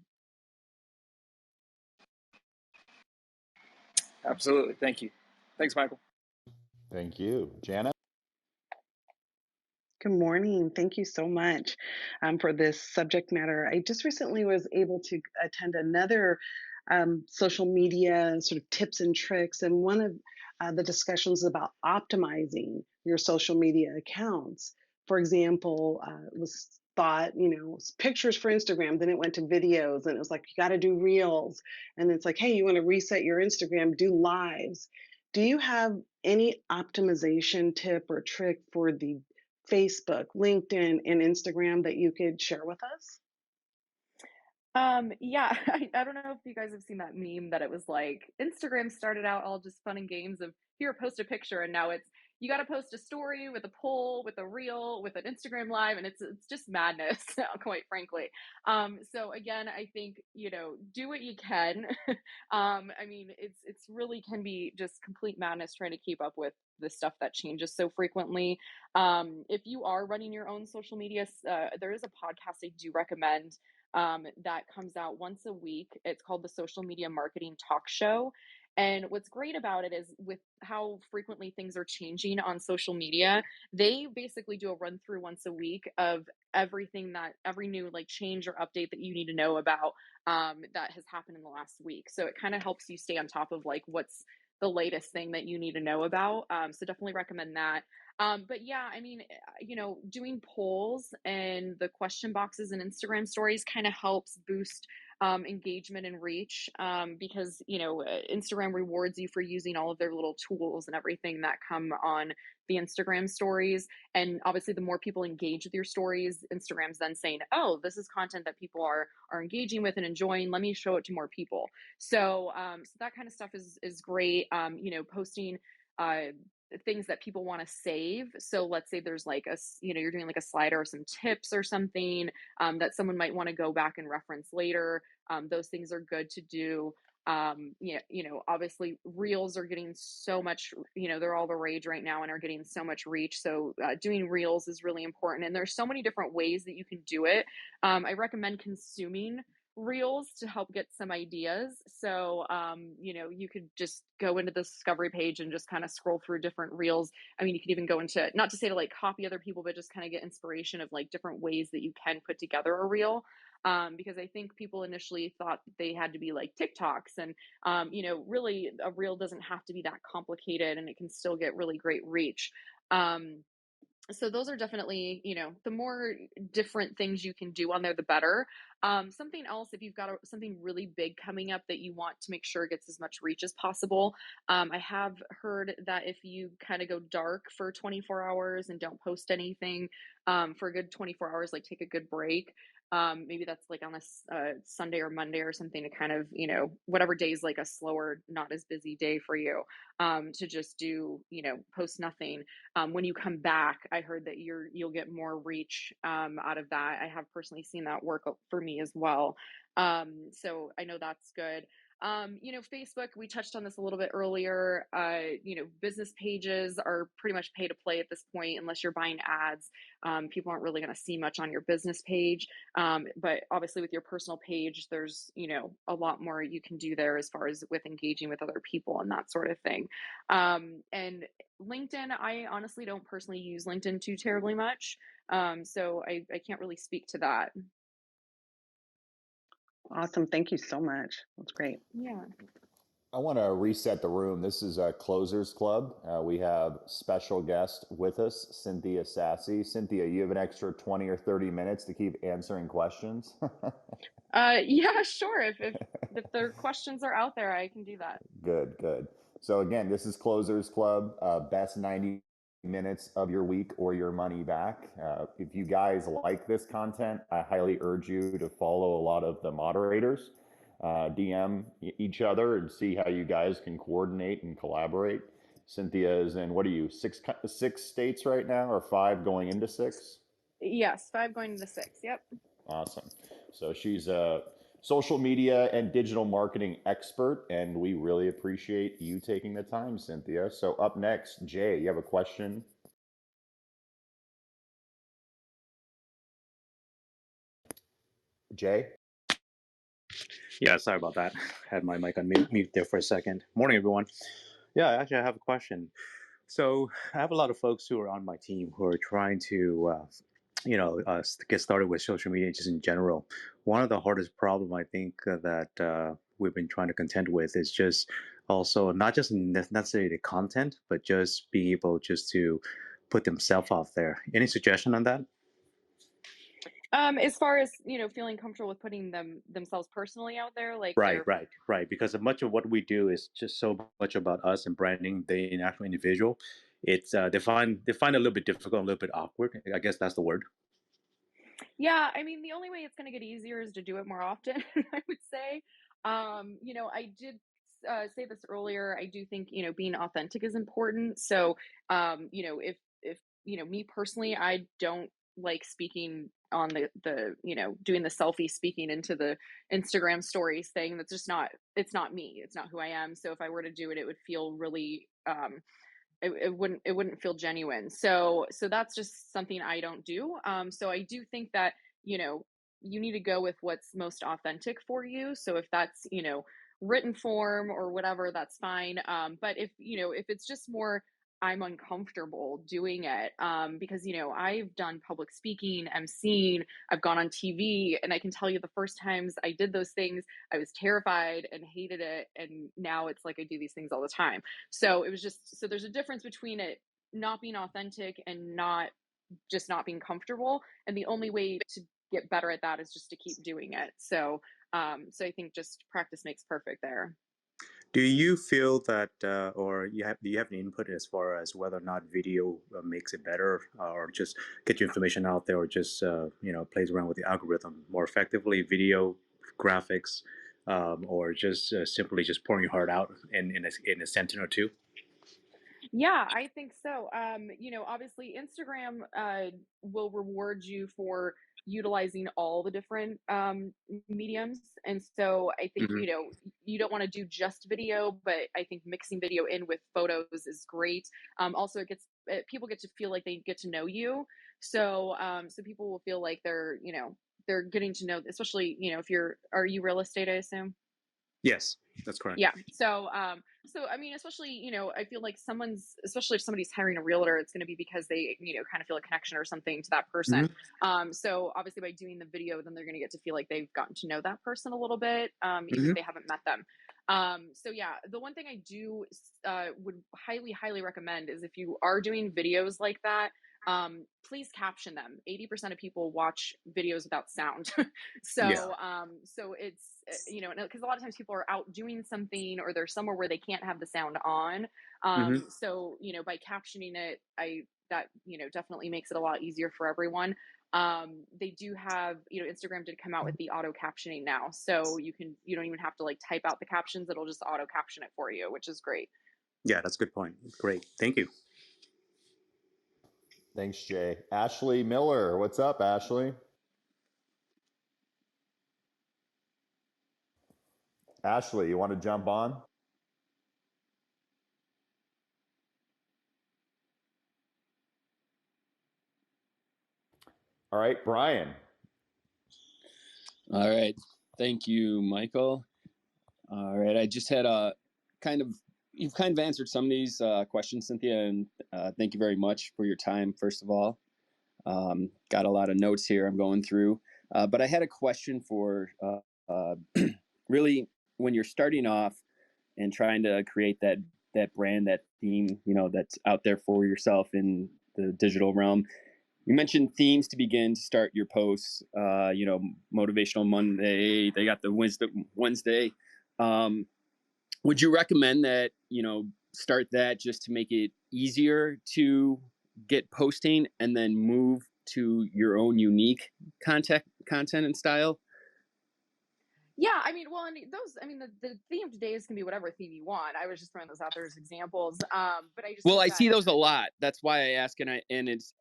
Absolutely. Thank you. Thanks, Michael. Thank you. Jana? Good morning. Thank you so much for this subject matter. I just recently was able to attend another social media sort of tips and tricks, and one of the discussions about optimizing your social media accounts. For example, it was thought, pictures for Instagram, then it went to videos, and it was like, you got to do reels. And it's like, hey, you want to reset your Instagram, do lives. Do you have any optimization tip or trick for the Facebook, LinkedIn, and Instagram that you could share with us? Yeah, I don't know if you guys have seen that meme that it was like Instagram started out all just fun and games of here, post a picture, and now it's you got to post a story with a poll, with a reel, with an Instagram live, and it's just madness, quite frankly. So again, I think do what you can. I mean, it's really can be just complete madness trying to keep up with the stuff that changes so frequently. If you are running your own social media, there is a podcast I do recommend that comes out once a week. It's called the Social Media Marketing Talk Show. And what's great about it is with how frequently things are changing on social media, they basically do a run through once a week of everything every new like change or update that you need to know about that has happened in the last week. So it kind of helps you stay on top of like what's the latest thing that you need to know about. So definitely recommend that. But yeah, I mean, doing polls and the question boxes and Instagram stories kind of helps boost engagement and reach because, Instagram rewards you for using all of their little tools and everything that come on the Instagram stories. And obviously, the more people engage with your stories, Instagram's then saying, oh, this is content that people are engaging with and enjoying. Let me show it to more people. So, so that kind of stuff is great. Posting things that people want to save. So let's say there's like you're doing like a slider or some tips or something that someone might want to go back and reference later. Those things are good to do. Obviously reels are getting so much, they're all the rage right now and are getting so much reach. So doing reels is really important. And there's so many different ways that you can do it. I recommend consuming reels to help get some ideas. So, you could just go into the discovery page and just kind of scroll through different reels. I mean, you could even go into, not to say to like copy other people, but just kind of get inspiration of like different ways that you can put together a reel. Because I think people initially thought they had to be like TikToks and, really a reel doesn't have to be that complicated and it can still get really great reach. So those are definitely, the more different things you can do on there, the better. Something else, if you've got something really big coming up that you want to make sure gets as much reach as possible, I have heard that if you kind of go dark for 24 hours and don't post anything for a good 24 hours, like take a good break. Maybe that's like on a Sunday or Monday or something to kind of, whatever day is like a slower, not as busy day for you, to just do, post nothing. When you come back, I heard that you'll get more reach out of that. I have personally seen that work for me as well. So I know that's good. Facebook, we touched on this a little bit earlier. Business pages are pretty much pay to play at this point, unless you're buying ads. People aren't really going to see much on your business page. But obviously with your personal page, there's, a lot more you can do there as far as with engaging with other people and that sort of thing. And LinkedIn, I honestly don't personally use LinkedIn too terribly much. So I can't really speak to that. Awesome. Thank you so much. That's great. Yeah. I want to reset the room. This is a Closers Club. We have special guest with us, Cynthia Sassi. Cynthia, you have an extra 20 or 30 minutes to keep answering questions. Yeah, sure. If their questions are out there, I can do that. Good. So again, this is Closers Club. Best 90 minutes of your week or your money back. If you guys like this content, I highly urge you to follow a lot of the moderators, DM each other and see how you guys can coordinate and collaborate. Cynthia is in, what are you, six states right now, or 5 going into 6? Yes, 5 going into 6. Yep. Awesome. So she's a social media and digital marketing expert, and we really appreciate you taking the time, Cynthia. So up next, Jay, you have a question? Jay? Yeah, sorry about that. Had my mic on mute there for a second. Morning, everyone. Yeah, actually, I have a question. So I have a lot of folks who are on my team who are trying to, get started with social media just in general. One of the hardest problem I think that we've been trying to contend with is just also not just necessarily the content, but just being able just to put themselves out there. Any suggestion on that? As far as, feeling comfortable with putting themselves personally out there, like Right, their right, right. Because much of what we do is just so much about us and branding the actual individual. It's they find it a little bit difficult, a little bit awkward. I guess that's the word. Yeah, I mean, the only way it's going to get easier is to do it more often, I would say. I did say this earlier. I do think, being authentic is important. So, if me personally, I don't like speaking on doing the selfie speaking into the Instagram stories thing. That's just not, it's not me. It's not who I am. So if I were to do it, it would feel really, it wouldn't feel genuine. So that's just something I don't do. So I do think that, you need to go with what's most authentic for you. So if that's, written form or whatever, that's fine. But if it's just more, I'm uncomfortable doing it, because I've done public speaking, emceeing, I've gone on TV, and I can tell you the first times I did those things, I was terrified and hated it, and now it's like I do these things all the time. So it was just, so there's a difference between it not being authentic and not being comfortable. And the only way to get better at that is just to keep doing it. So I think just practice makes perfect there. Do you feel that, or do you have any input as far as whether or not video makes it better, or just get your information out there, or just plays around with the algorithm more effectively? Video, graphics, or just simply just pouring your heart out in a sentence or two? Yeah, I think so. Obviously Instagram will reward you for utilizing all the different mediums. And so I think, Hmm. you don't want to do just video, but I think mixing video in with photos is great. Also people get to feel like they get to know you. So people will feel like they're getting to know, especially, if are you real estate, I assume? Yes, that's correct. Yeah. So I mean, especially, I feel like especially if somebody's hiring a realtor, it's going to be because they, kind of feel a connection or something to that person. Hmm. So obviously by doing the video, then they're going to get to feel like they've gotten to know that person a little bit, even if Hmm. they haven't met them. So yeah, the one thing I do would highly, highly recommend is if you are doing videos like that, please caption them. 80% of people watch videos without sound. Yeah. So it's, because a lot of times people are out doing something or they're somewhere where they can't have the sound on. Hmm. So, by captioning it, that, definitely makes it a lot easier for everyone. They do have, Instagram did come out with the auto captioning now. So you don't even have to like type out the captions. It'll just auto caption it for you, which is great. Yeah, that's a good point. Great. Thank you. Thanks, Jay. Ashley Miller, what's up, Ashley? Ashley, you want to jump on? All right, Brian. All right. Thank you, Michael. All right. I just had you've kind of answered some of these questions, Cynthia, and thank you very much for your time, first of all. Got a lot of notes here I'm going through. But I had a question for really when you're starting off and trying to create that brand, that theme, that's out there for yourself in the digital realm. You mentioned themes to begin to start your posts. Motivational Monday. They got the Wednesday. Would you recommend that start that just to make it easier to get posting, and then move to your own unique content and style? Yeah, I mean, well, and the theme of days can be whatever theme you want. I was just throwing those out there as examples. But I just Well, think I that, see those a lot. That's why I ask, and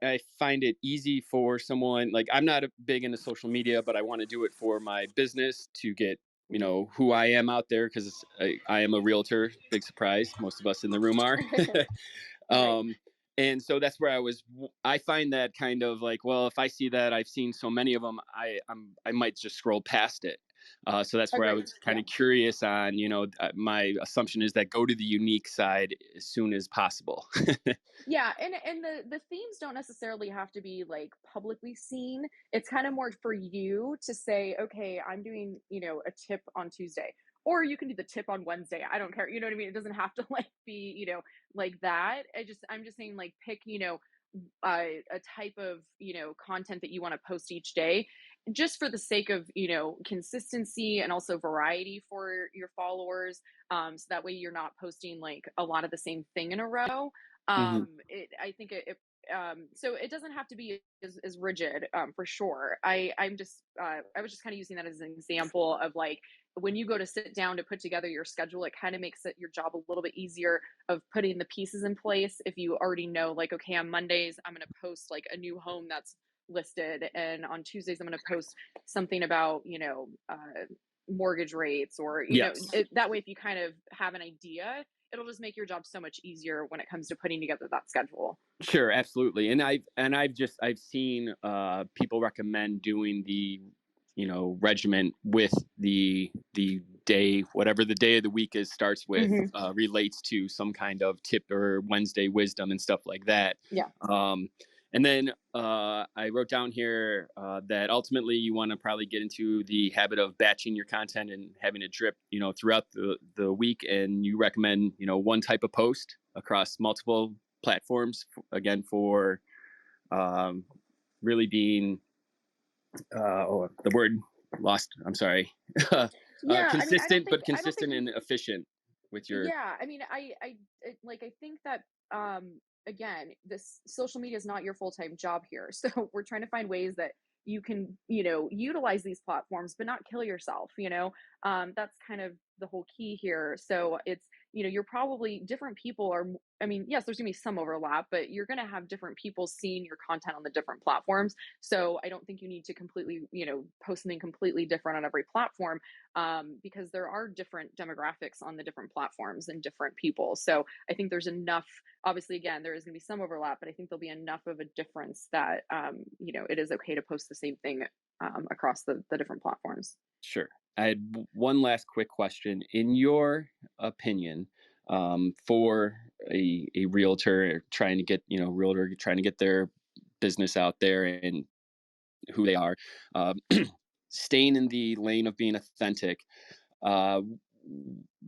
I find it easy for someone, like, I'm not big into social media, but I want to do it for my business to get who I am out there, because I am a realtor. Big surprise, most of us in the room are. right. And so that's where I find that kind of like, well, if I see that I've seen so many of them, I might just scroll past it. So that's where I Agreed. was kind Yeah. of curious on, my assumption is that go to the unique side as soon as possible. Yeah, and the themes don't necessarily have to be like publicly seen. It's kind of more for you to say, okay, I'm doing, a tip on Tuesday, or you can do the tip on Wednesday. I don't care. You know what I mean? It doesn't have to like be, like that. I'm just saying, like, pick, a type of, content that you want to post each day, just for the sake of, consistency and also variety for your followers. So that way you're not posting like a lot of the same thing in a row. Hmm. I think so it doesn't have to be as rigid, for sure. I was just kind of using that as an example of like, when you go to sit down to put together your schedule, it kind of makes your job a little bit easier of putting the pieces in place. If you already know, like, okay, on Mondays I'm going to post like a new home that's listed, and on Tuesdays I'm going to post something about mortgage rates, or Yes. that way if you kind of have an idea, it'll just make your job so much easier when it comes to putting together that schedule. Sure, absolutely. And I've seen people recommend doing the regiment with the day, whatever the day of the week is, starts with, Hmm. relates to some kind of tip or Wednesday wisdom and stuff like that. Yeah. And then I wrote down here that ultimately you want to probably get into the habit of batching your content and having it drip throughout the week, and you recommend one type of post across multiple platforms, again, for um, really being the word lost, I'm sorry. Yeah, I mean, Consistent, but I don't think consistent you and efficient with your. yeah, I mean, I think that, again, this social media is not your full-time job here. So we're trying to find ways that you can, utilize these platforms but not kill yourself. That's kind of the whole key here. So it's, you're probably different people are, I mean, yes, there's gonna be some overlap, but you're gonna have different people seeing your content on the different platforms. So I don't think you need to completely, post something completely different on every platform, because there are different demographics on the different platforms and different people. So I think there's enough. Obviously, again, there is going to be some overlap, but I think there'll be enough of a difference that, it is okay to post the same thing, across the different platforms. Sure. I had one last quick question. In your opinion, for a realtor trying to get, realtor trying to get their business out there and who they are, uh, staying in the lane of being authentic, uh,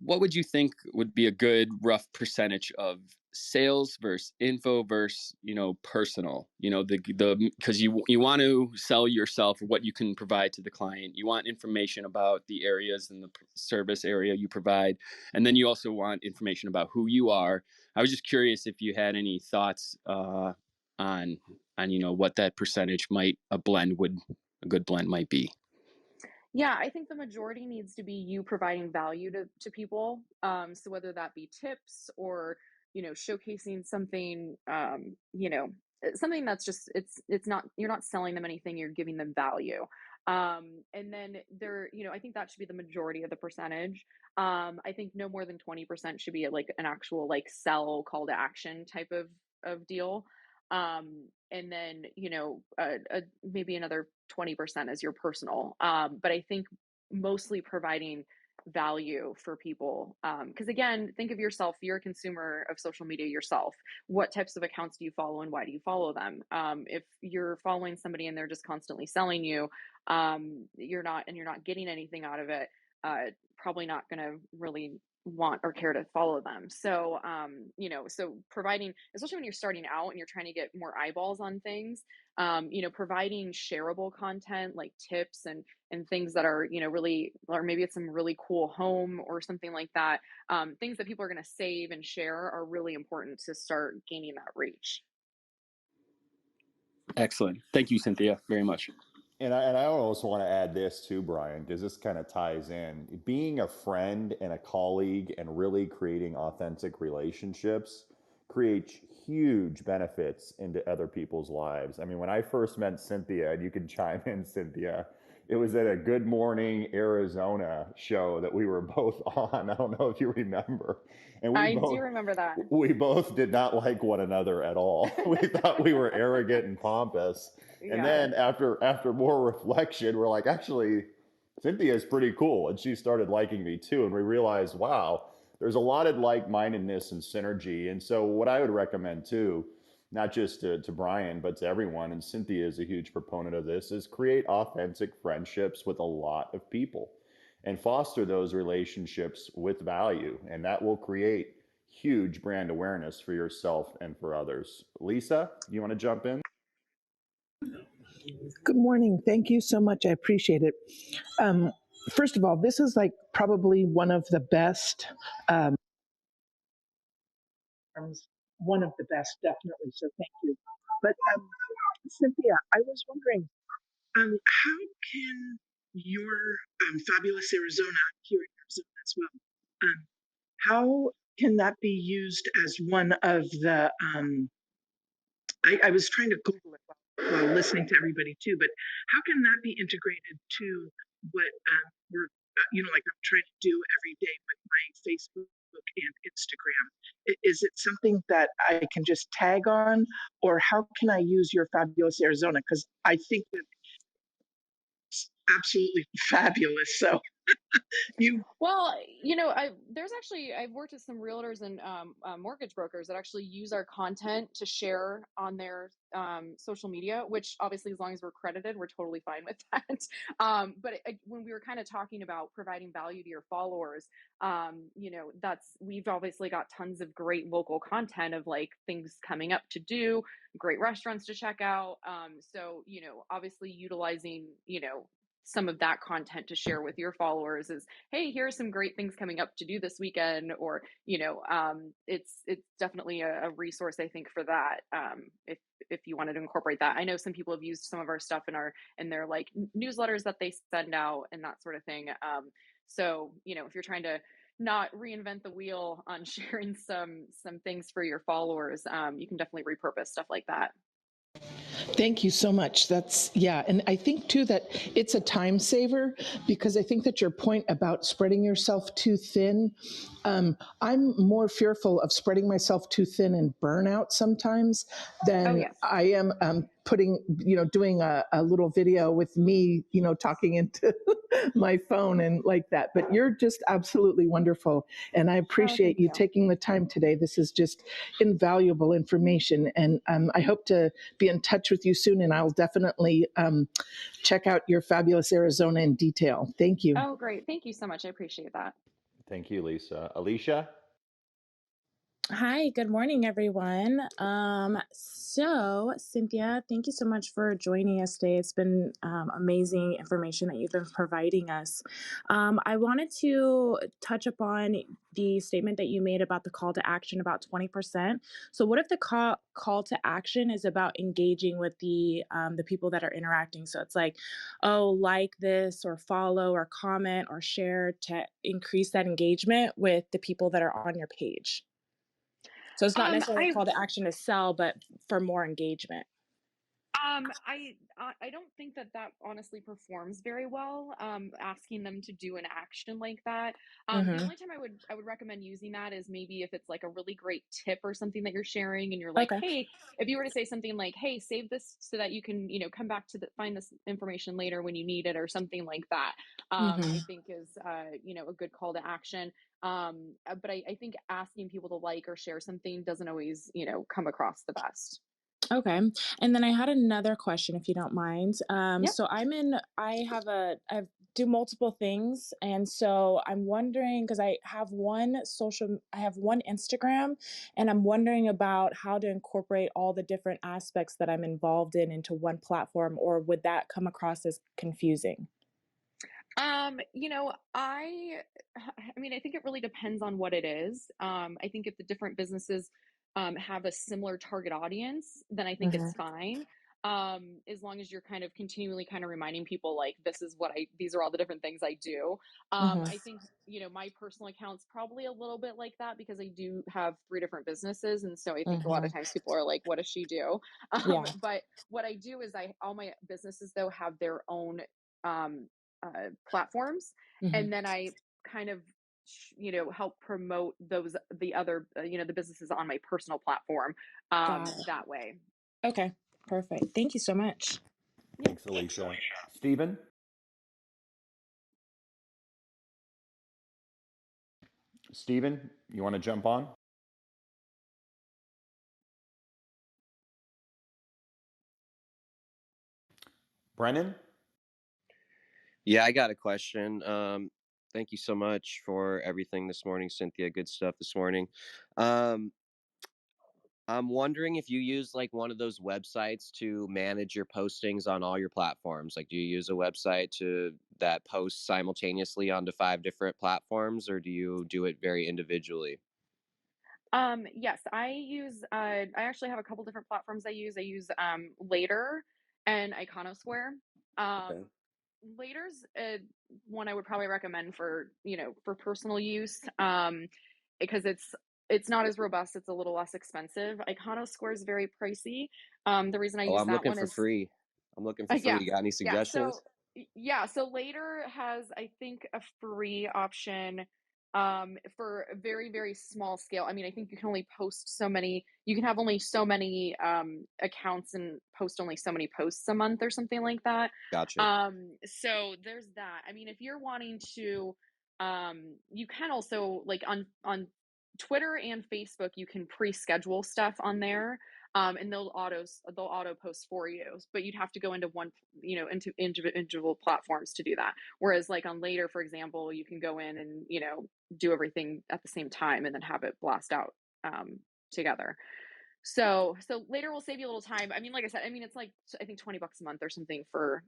what would you think would be a good rough percentage of sales versus info versus personal? The because you want to sell yourself, what you can provide to the client. You want information about the areas and the service area you provide, and then you also want information about who you are. I was just curious if you had any thoughts on what that percentage might a good blend might be. Yeah, I think the majority needs to be you providing value to people. So whether that be tips or, showcasing something, something that's just, it's not, you're not selling them anything, you're giving them value. And then there, you know, I think that should be the majority of the percentage. I think no more than 20% should be like an actual like sell call to action type of deal. And then, you know, maybe another 20% is your personal. But I think mostly providing value for people. Because again, think of yourself, you're a consumer of social media yourself. What types of accounts do you follow and why do you follow them? If you're following somebody and they're just constantly selling you, you're not getting anything out of it, probably not going to really want or care to follow them. So, you know, so providing, especially when you're starting out and you're trying to get more eyeballs on things, you know, providing shareable content like tips and things that are, you know, really, or maybe it's some really cool home or something like that. Things that people are going to save and share are really important to start gaining that reach. Excellent. Thank you, Cynthia, very much. And I also want to add this too, Brian, because this kind of ties in. Being a friend and a colleague and really creating authentic relationships creates huge benefits into other people's lives. I mean, when I first met Cynthia, and you can chime in, Cynthia, it was at a Good Morning Arizona show that we were both on. I don't know if you remember. And I do remember that. we both did not like one another at all. We thought we were arrogant and pompous. And Yeah. then after more reflection, we're like, actually, Cynthia is pretty cool. And she started liking me too. And we realized, wow, there's a lot of like-mindedness and synergy. And so what I would recommend too, not just to Brian, but to everyone, and Cynthia is a huge proponent of this, is create authentic friendships with a lot of people and foster those relationships with value. And that will create huge brand awareness for yourself and for others. Lisa, you want to jump in? Good morning. Thank you so much. I appreciate it. First of all, this is like probably one of the best, definitely. So thank you. But Cynthia, I was wondering, how can your fabulous Arizona here in Arizona as well, how can that be used as one of the I was trying to Google it while listening to everybody too, but how can that be integrated to what we're, like I'm trying to do every day with my Facebook and Instagram? Is it something that I can just tag on, or how can I use your fabulous Arizona? Because I think that it's absolutely fabulous. So Well, you know, I've worked with some realtors and mortgage brokers that actually use our content to share on their social media, which obviously, as long as we're credited, we're totally fine with that. But when we were kind of talking about providing value to your followers, you know, we've obviously got tons of great local content of like things coming up to do, great restaurants to check out. So, you know, obviously utilizing, you know, some of that content to share with your followers is, hey, here are some great things coming up to do this weekend, or, you know, it's definitely a resource, I think, for that. If you wanted to incorporate that, I know some people have used some of our stuff in their like newsletters that they send out and that sort of thing. So, you know, if you're trying to not reinvent the wheel on sharing some things for your followers, you can definitely repurpose stuff like that. thank you so much. Yeah. And I think too that it's a time saver, because I think that your point about spreading yourself too thin, I'm more fearful of spreading myself too thin and burnout sometimes than I am doing a little video with me, talking into my phone and like that. But you're just absolutely wonderful. And I appreciate you taking the time today. This is just invaluable information. And I hope to be in touch with you soon. And I'll definitely check out your fabulous Arizona in detail. Thank you. Oh, great. Thank you so much. I appreciate that. Thank you, Lisa. Alicia? Hi, good morning, everyone. So Cynthia, thank you so much for joining us today. It's been amazing information that you've been providing us. I wanted to touch upon the statement that you made about the call to action, about 20%. So what if the call to action is about engaging with the people that are interacting? So it's like, oh, like this or follow or comment or share to increase that engagement with the people that are on your page. So it's not necessarily a call to action to sell, but for more engagement. I don't think that honestly performs very well. Asking them to do an action like that. The only time I would recommend using that is maybe if it's like a really great tip or something that you're sharing, and you're like, Okay. hey, if you were to say something like, hey, save this so that you can, come back to find this information later when you need it, or something like that. I think is a good call to action. But I think asking people to like or share something doesn't always, come across the best. Okay. And then I had another question, if you don't mind. Yeah. So I do multiple things. And so I'm wondering, because I have one Instagram, and I'm wondering about how to incorporate all the different aspects that I'm involved in into one platform, or would that come across as confusing? I mean, I think it really depends on what it is. I think if the different businesses have a similar target audience, then I think Mm-hmm. it's fine. As long as you're kind of continually kind of reminding people, like, these are all the different things I do. Mm-hmm. I think, my personal account's probably a little bit like that, because I do have 3 different businesses. And so I think a lot Mm-hmm. of times people are like, what does she do? Yeah. But what I do is all my businesses though have their own um, platforms, Mm-hmm. and then I kind of help promote the other the businesses on my personal platform Got it. that way. Okay. Perfect. Thank you so much. Thanks, Alicia. Stephen? Stephen, you want to jump on? Brennan? Yeah, I got a question. Thank you so much for everything this morning, Cynthia. Good stuff this morning. Um, I'm wondering if you use like one of those websites to manage your postings on all your platforms. Like, do you use a website that posts simultaneously onto 5 different platforms, or do you do it very individually? Yes, I actually have a couple different platforms I use. I use Later and Iconosquare. Okay. Later's one I would probably recommend for for personal use, because it's not as robust. It's a little less expensive. Iconosquare is very pricey. The reason I Oh, use I'm that looking one for is free. I'm looking for free. yeah, You got any yeah. suggestions? So Later has, I think, a free option for a very, very small scale. I mean, I think you can only post so many. You can have only so many accounts and post only so many posts a month or something like that. Gotcha. So there's that. I mean, if you're wanting to, you can also, like, on Twitter and Facebook, you can pre-schedule stuff on there, and they'll auto post for you, but you'd have to go into into individual platforms to do that. Whereas, like, on Later, for example, you can go in and do everything at the same time and then have it blast out together. So Later will save you a little time. I mean, like I said, I mean, it's like, I think, $20 a month or something for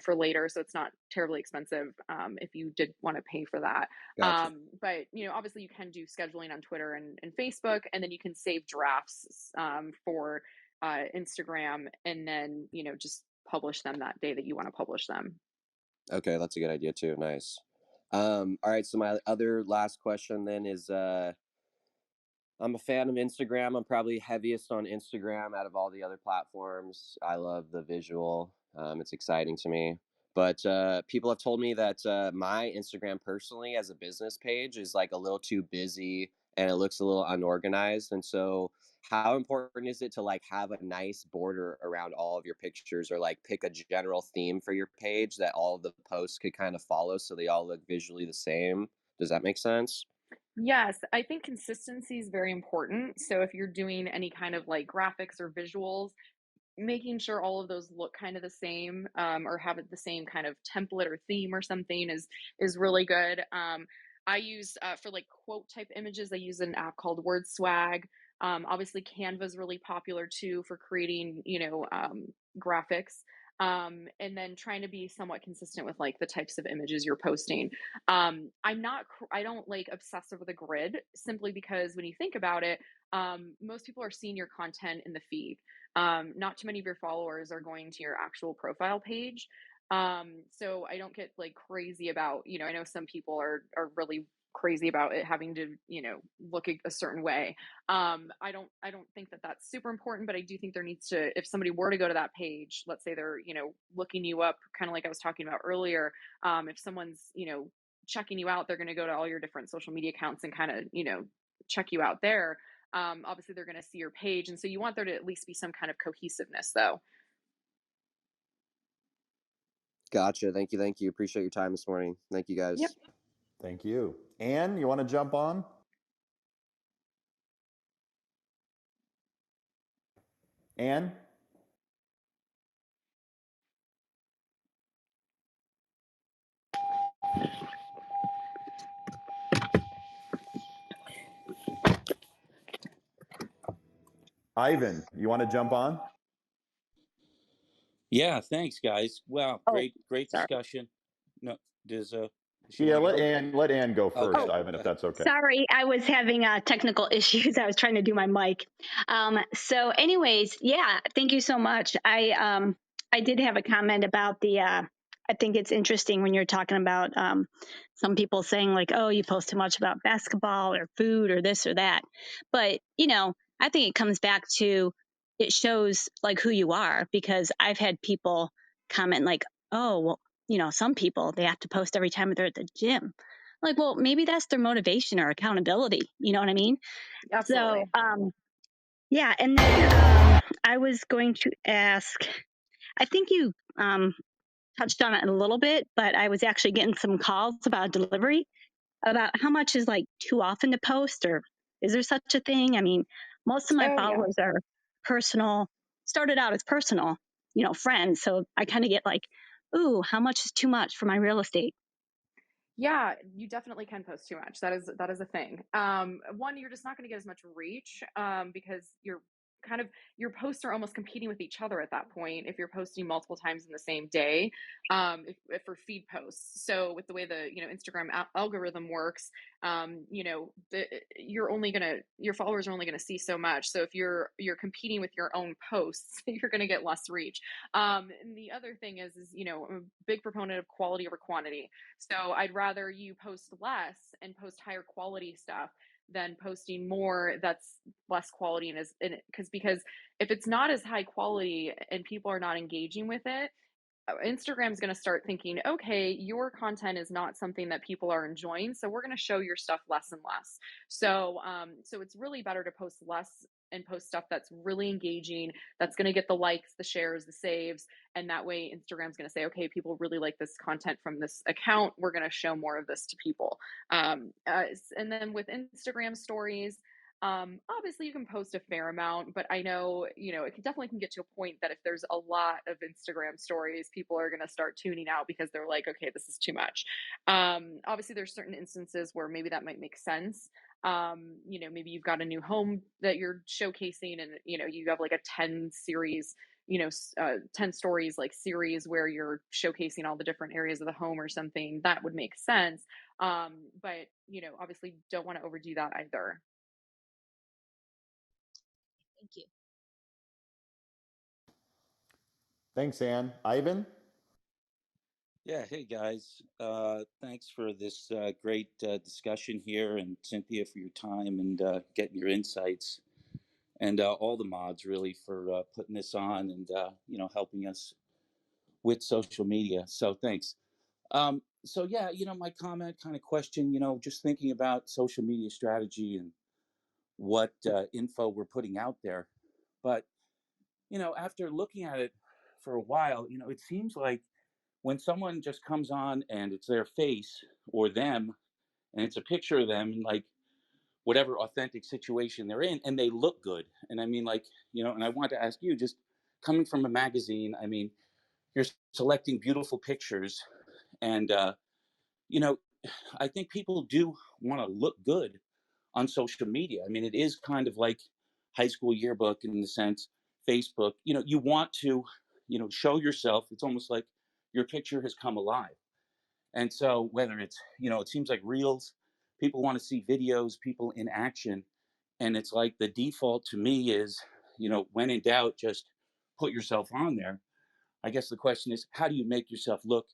for Later, so it's not terribly expensive if you did want to pay for that. Gotcha. But obviously you can do scheduling on Twitter and Facebook, and then you can save drafts for Instagram, and then just publish them that day that you want to publish them. Okay, that's a good idea too. Nice. All right, so my other last question then is I'm a fan of Instagram. I'm probably heaviest on Instagram out of all the other platforms. I love the visual. It's exciting to me. But people have told me that my Instagram personally as a business page is like a little too busy and it looks a little unorganized. And so how important is it to like have a nice border around all of your pictures, or like pick a general theme for your page that all of the posts could kind of follow so they all look visually the same? Does that make sense? Yes, I think consistency is very important. So if you're doing any kind of like graphics or visuals, making sure all of those look kind of the same, or have it the same kind of template or theme or something is really good. I use for like quote type images, I use an app called Word Swag. Obviously, Canva is really popular too for creating graphics. And then trying to be somewhat consistent with like the types of images you're posting. I don't like obsess over the grid, simply because when you think about it, most people are seeing your content in the feed. Not too many of your followers are going to your actual profile page. So I don't get like crazy about, I know some people are really crazy about it having to, look a certain way. I don't think that that's super important, but I do think there needs to, if somebody were to go to that page, let's say they're, looking you up, kind of like I was talking about earlier. If someone's, checking you out, they're going to go to all your different social media accounts and kind of, check you out there. Obviously they're going to see your page. And so you want there to at least be some kind of cohesiveness though. Gotcha. Thank you. Thank you. Appreciate your time this morning. Thank you, guys. Yep. Thank you. Anne, you want to jump on? Anne? Ivan, you want to jump on? Yeah, thanks, guys. Wow, Oh, great sorry. discussion. No, does she Yeah, want to let go? Anne go first, Okay, Ivan, if that's okay. Sorry, I was having technical issues. I was trying to do my mic. So, anyways, yeah, thank you so much. I did have a comment about the. I think it's interesting when you're talking about some people saying like, "Oh, you post too much about basketball or food or this or that," but I think it comes back to it shows like who you are, because I've had people comment like, "Oh, well, some people they have to post every time they're at the gym." Like, well, maybe that's their motivation or accountability. You know what I mean? Absolutely. So, yeah. And then I was going to ask, I think you touched on it a little bit, but I was actually getting some calls about delivery, about how much is like too often to post, or is there such a thing? I mean, most of my Oh, yeah. followers are personal, started out as personal, friends. So I kind of get like, ooh, how much is too much for my real estate? Yeah, you definitely can post too much. That is a thing. One, you're just not going to get as much reach because your posts are almost competing with each other at that point. If you're posting multiple times in the same day, if for feed posts. So with the way the Instagram algorithm works, your followers are only gonna see so much. So if you're competing with your own posts, you're gonna get less reach. And the other thing is I'm a big proponent of quality over quantity. So I'd rather you post less and post higher quality stuff than posting more that's less quality and because if it's not as high quality and people are not engaging with it, Instagram's going to start thinking, okay, your content is not something that people are enjoying, so we're going to show your stuff less and less. So it's really better to post less and post stuff that's really engaging, that's going to get the likes, the shares, the saves, and that way Instagram's going to say, okay, people really like this content from this account. We're going to show more of this to people. And then with Instagram stories, obviously you can post a fair amount, but I know, it definitely can get to a point that if there's a lot of Instagram stories, people are going to start tuning out because they're like, okay, this is too much. Obviously there's certain instances where maybe that might make sense. Maybe you've got a new home that you're showcasing and, you have like a 10 series, 10 stories like series where you're showcasing all the different areas of the home or something that would make sense. But, obviously don't want to overdo that either. Thank you. Thanks, Anne. Ivan? yeah. Hey, guys. Thanks for this great discussion here, and Cynthia for your time and getting your insights, and all the mods really for putting this on and helping us with social media. So thanks. So yeah, my comment, kind of question, just thinking about social media strategy and what info we're putting out there. But, after looking at it for a while, it seems like when someone just comes on and it's their face or them and it's a picture of them in like whatever authentic situation they're in and they look good. And I mean, like, and I want to ask you, just coming from a magazine, I mean, you're selecting beautiful pictures and, I think people do want to look good on social media. I mean, it is kind of like high school yearbook in the sense, Facebook, you want to, show yourself. It's almost like your picture has come alive. And so whether it's, it seems like reels, people want to see videos, people in action. And it's like the default to me is, when in doubt, just put yourself on there. I guess the question is, how do you make yourself look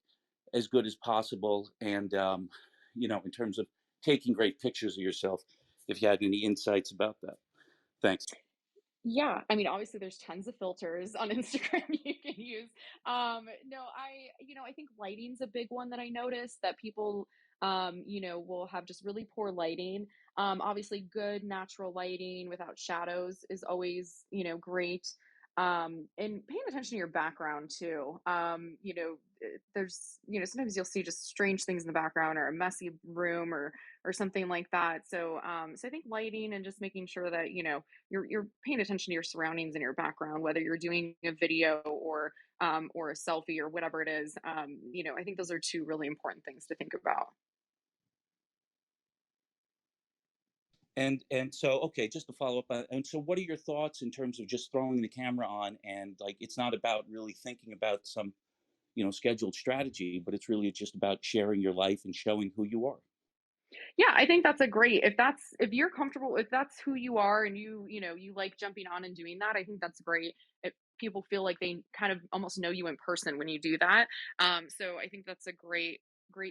as good as possible? And, in terms of taking great pictures of yourself. If you had any insights about that. Thanks. Yeah, I mean, obviously there's tons of filters on Instagram you can use. No, I think lighting's a big one that I noticed that people, will have just really poor lighting. Obviously good natural lighting without shadows is always, great. And paying attention to your background too. There's, sometimes you'll see just strange things in the background or a messy room or something like that. So I think lighting and just making sure that, you're paying attention to your surroundings and your background, whether you're doing a video or a selfie or whatever it is. I think those are two really important things to think about. And so, okay, just to follow up, and so what are your thoughts in terms of just throwing the camera on, and like it's not about really thinking about some scheduled strategy, but it's really just about sharing your life and showing who you are. Yeah, I think that's a great, if you're comfortable, if that's who you are and you like jumping on and doing that, I think that's great. If people feel like they kind of almost know you in person when you do that. So I think that's a great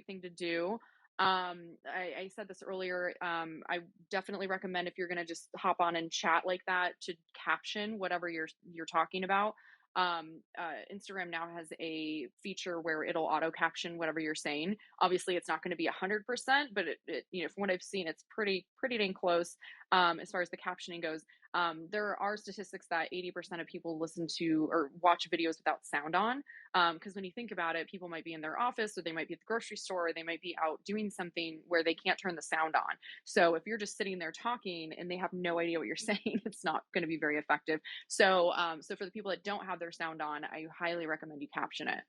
thing to do. I said this earlier. I definitely recommend, if you're going to just hop on and chat like that, to caption whatever you're talking about. Instagram now has a feature where it'll auto caption whatever you're saying. Obviously it's not going to be 100%, but from what I've seen, it's pretty dang close. As far as the captioning goes, there are statistics that 80% of people listen to or watch videos without sound on. Because when you think about it, people might be in their office, or they might be at the grocery store, or they might be out doing something where they can't turn the sound on. So if you're just sitting there talking and they have no idea what you're saying, it's not going to be very effective. So for the people that don't have their sound on, I highly recommend you caption it.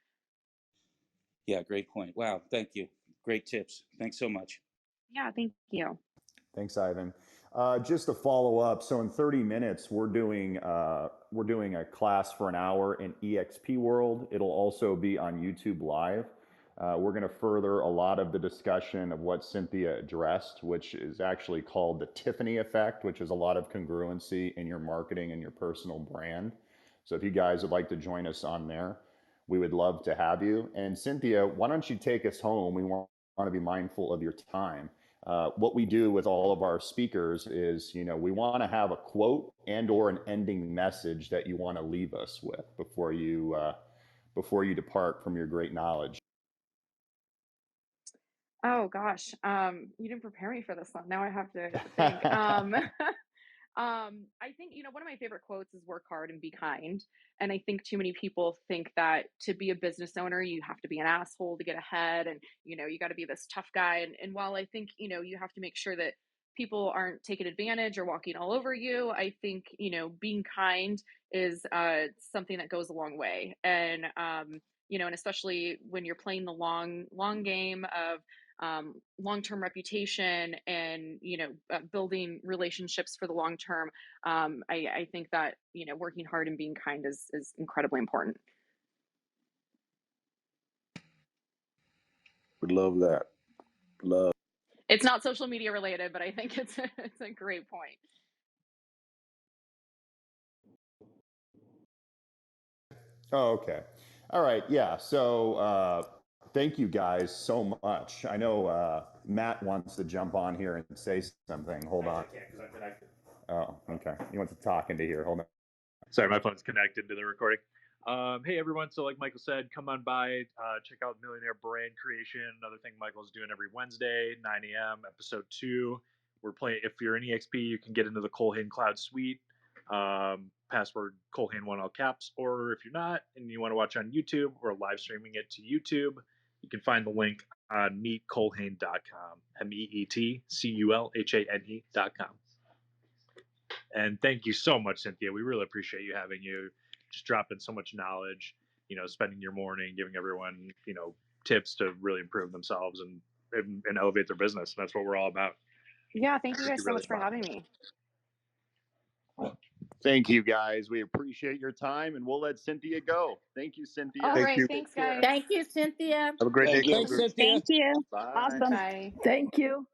Yeah, great point. Wow, thank you. Great tips. Thanks so much. Yeah, thank you. Thanks, Ivan. Just to follow up, so in 30 minutes, we're doing a class for an hour in EXP World. It'll also be on YouTube Live. We're going to further a lot of the discussion of what Cynthia addressed, which is actually called the Tiffany Effect, which is a lot of congruency in your marketing and your personal brand. So if you guys would like to join us on there, we would love to have you. And Cynthia, why don't you take us home? We want to be mindful of your time. What we do with all of our speakers is, we want to have a quote and or an ending message that you want to leave us with before you depart from your great knowledge. Oh gosh, you didn't prepare me for this one. Now I have to think. I think, one of my favorite quotes is "work hard and be kind." And I think too many people think that to be a business owner, you have to be an asshole to get ahead, and you got to be this tough guy. And while I think you have to make sure that people aren't taking advantage or walking all over you, I think being kind is something that goes a long way. And especially when you're playing the long game of long-term reputation and building relationships for the long term. I think that working hard and being kind is incredibly important. Would love that. Love. It's not social media related, but I think it's a great point. Oh, okay. All right. Yeah. So thank you guys so much. I know Matt wants to jump on here and say something. Hold on. I can't because I'm connected. Oh, okay. He wants to talk into here. Hold on. Sorry, my phone's connected to the recording. Hey everyone, so like Michael said, come on by, check out Millionaire Brand Creation, another thing Michael's doing every Wednesday, 9 a.m., episode 2. We're playing, if you're in EXP, you can get into the Colhane Cloud Suite, password Colhane1 all caps, or if you're not and you want to watch on YouTube, we're live streaming it to YouTube. You can find the link on meetcolhane.com, meetculhane.com. And thank you so much, Cynthia. We really appreciate you having you, just dropping so much knowledge, spending your morning giving everyone, tips to really improve themselves and elevate their business. That's what we're all about. Yeah, thank you guys so much for having me. Thank you, guys. We appreciate your time, and we'll let Cynthia go. Thank you, Cynthia. All right. Thanks, guys. Thank you, Cynthia. Have a great day. Thanks, Cynthia. Thank you. Bye. Awesome. Bye. Thank you.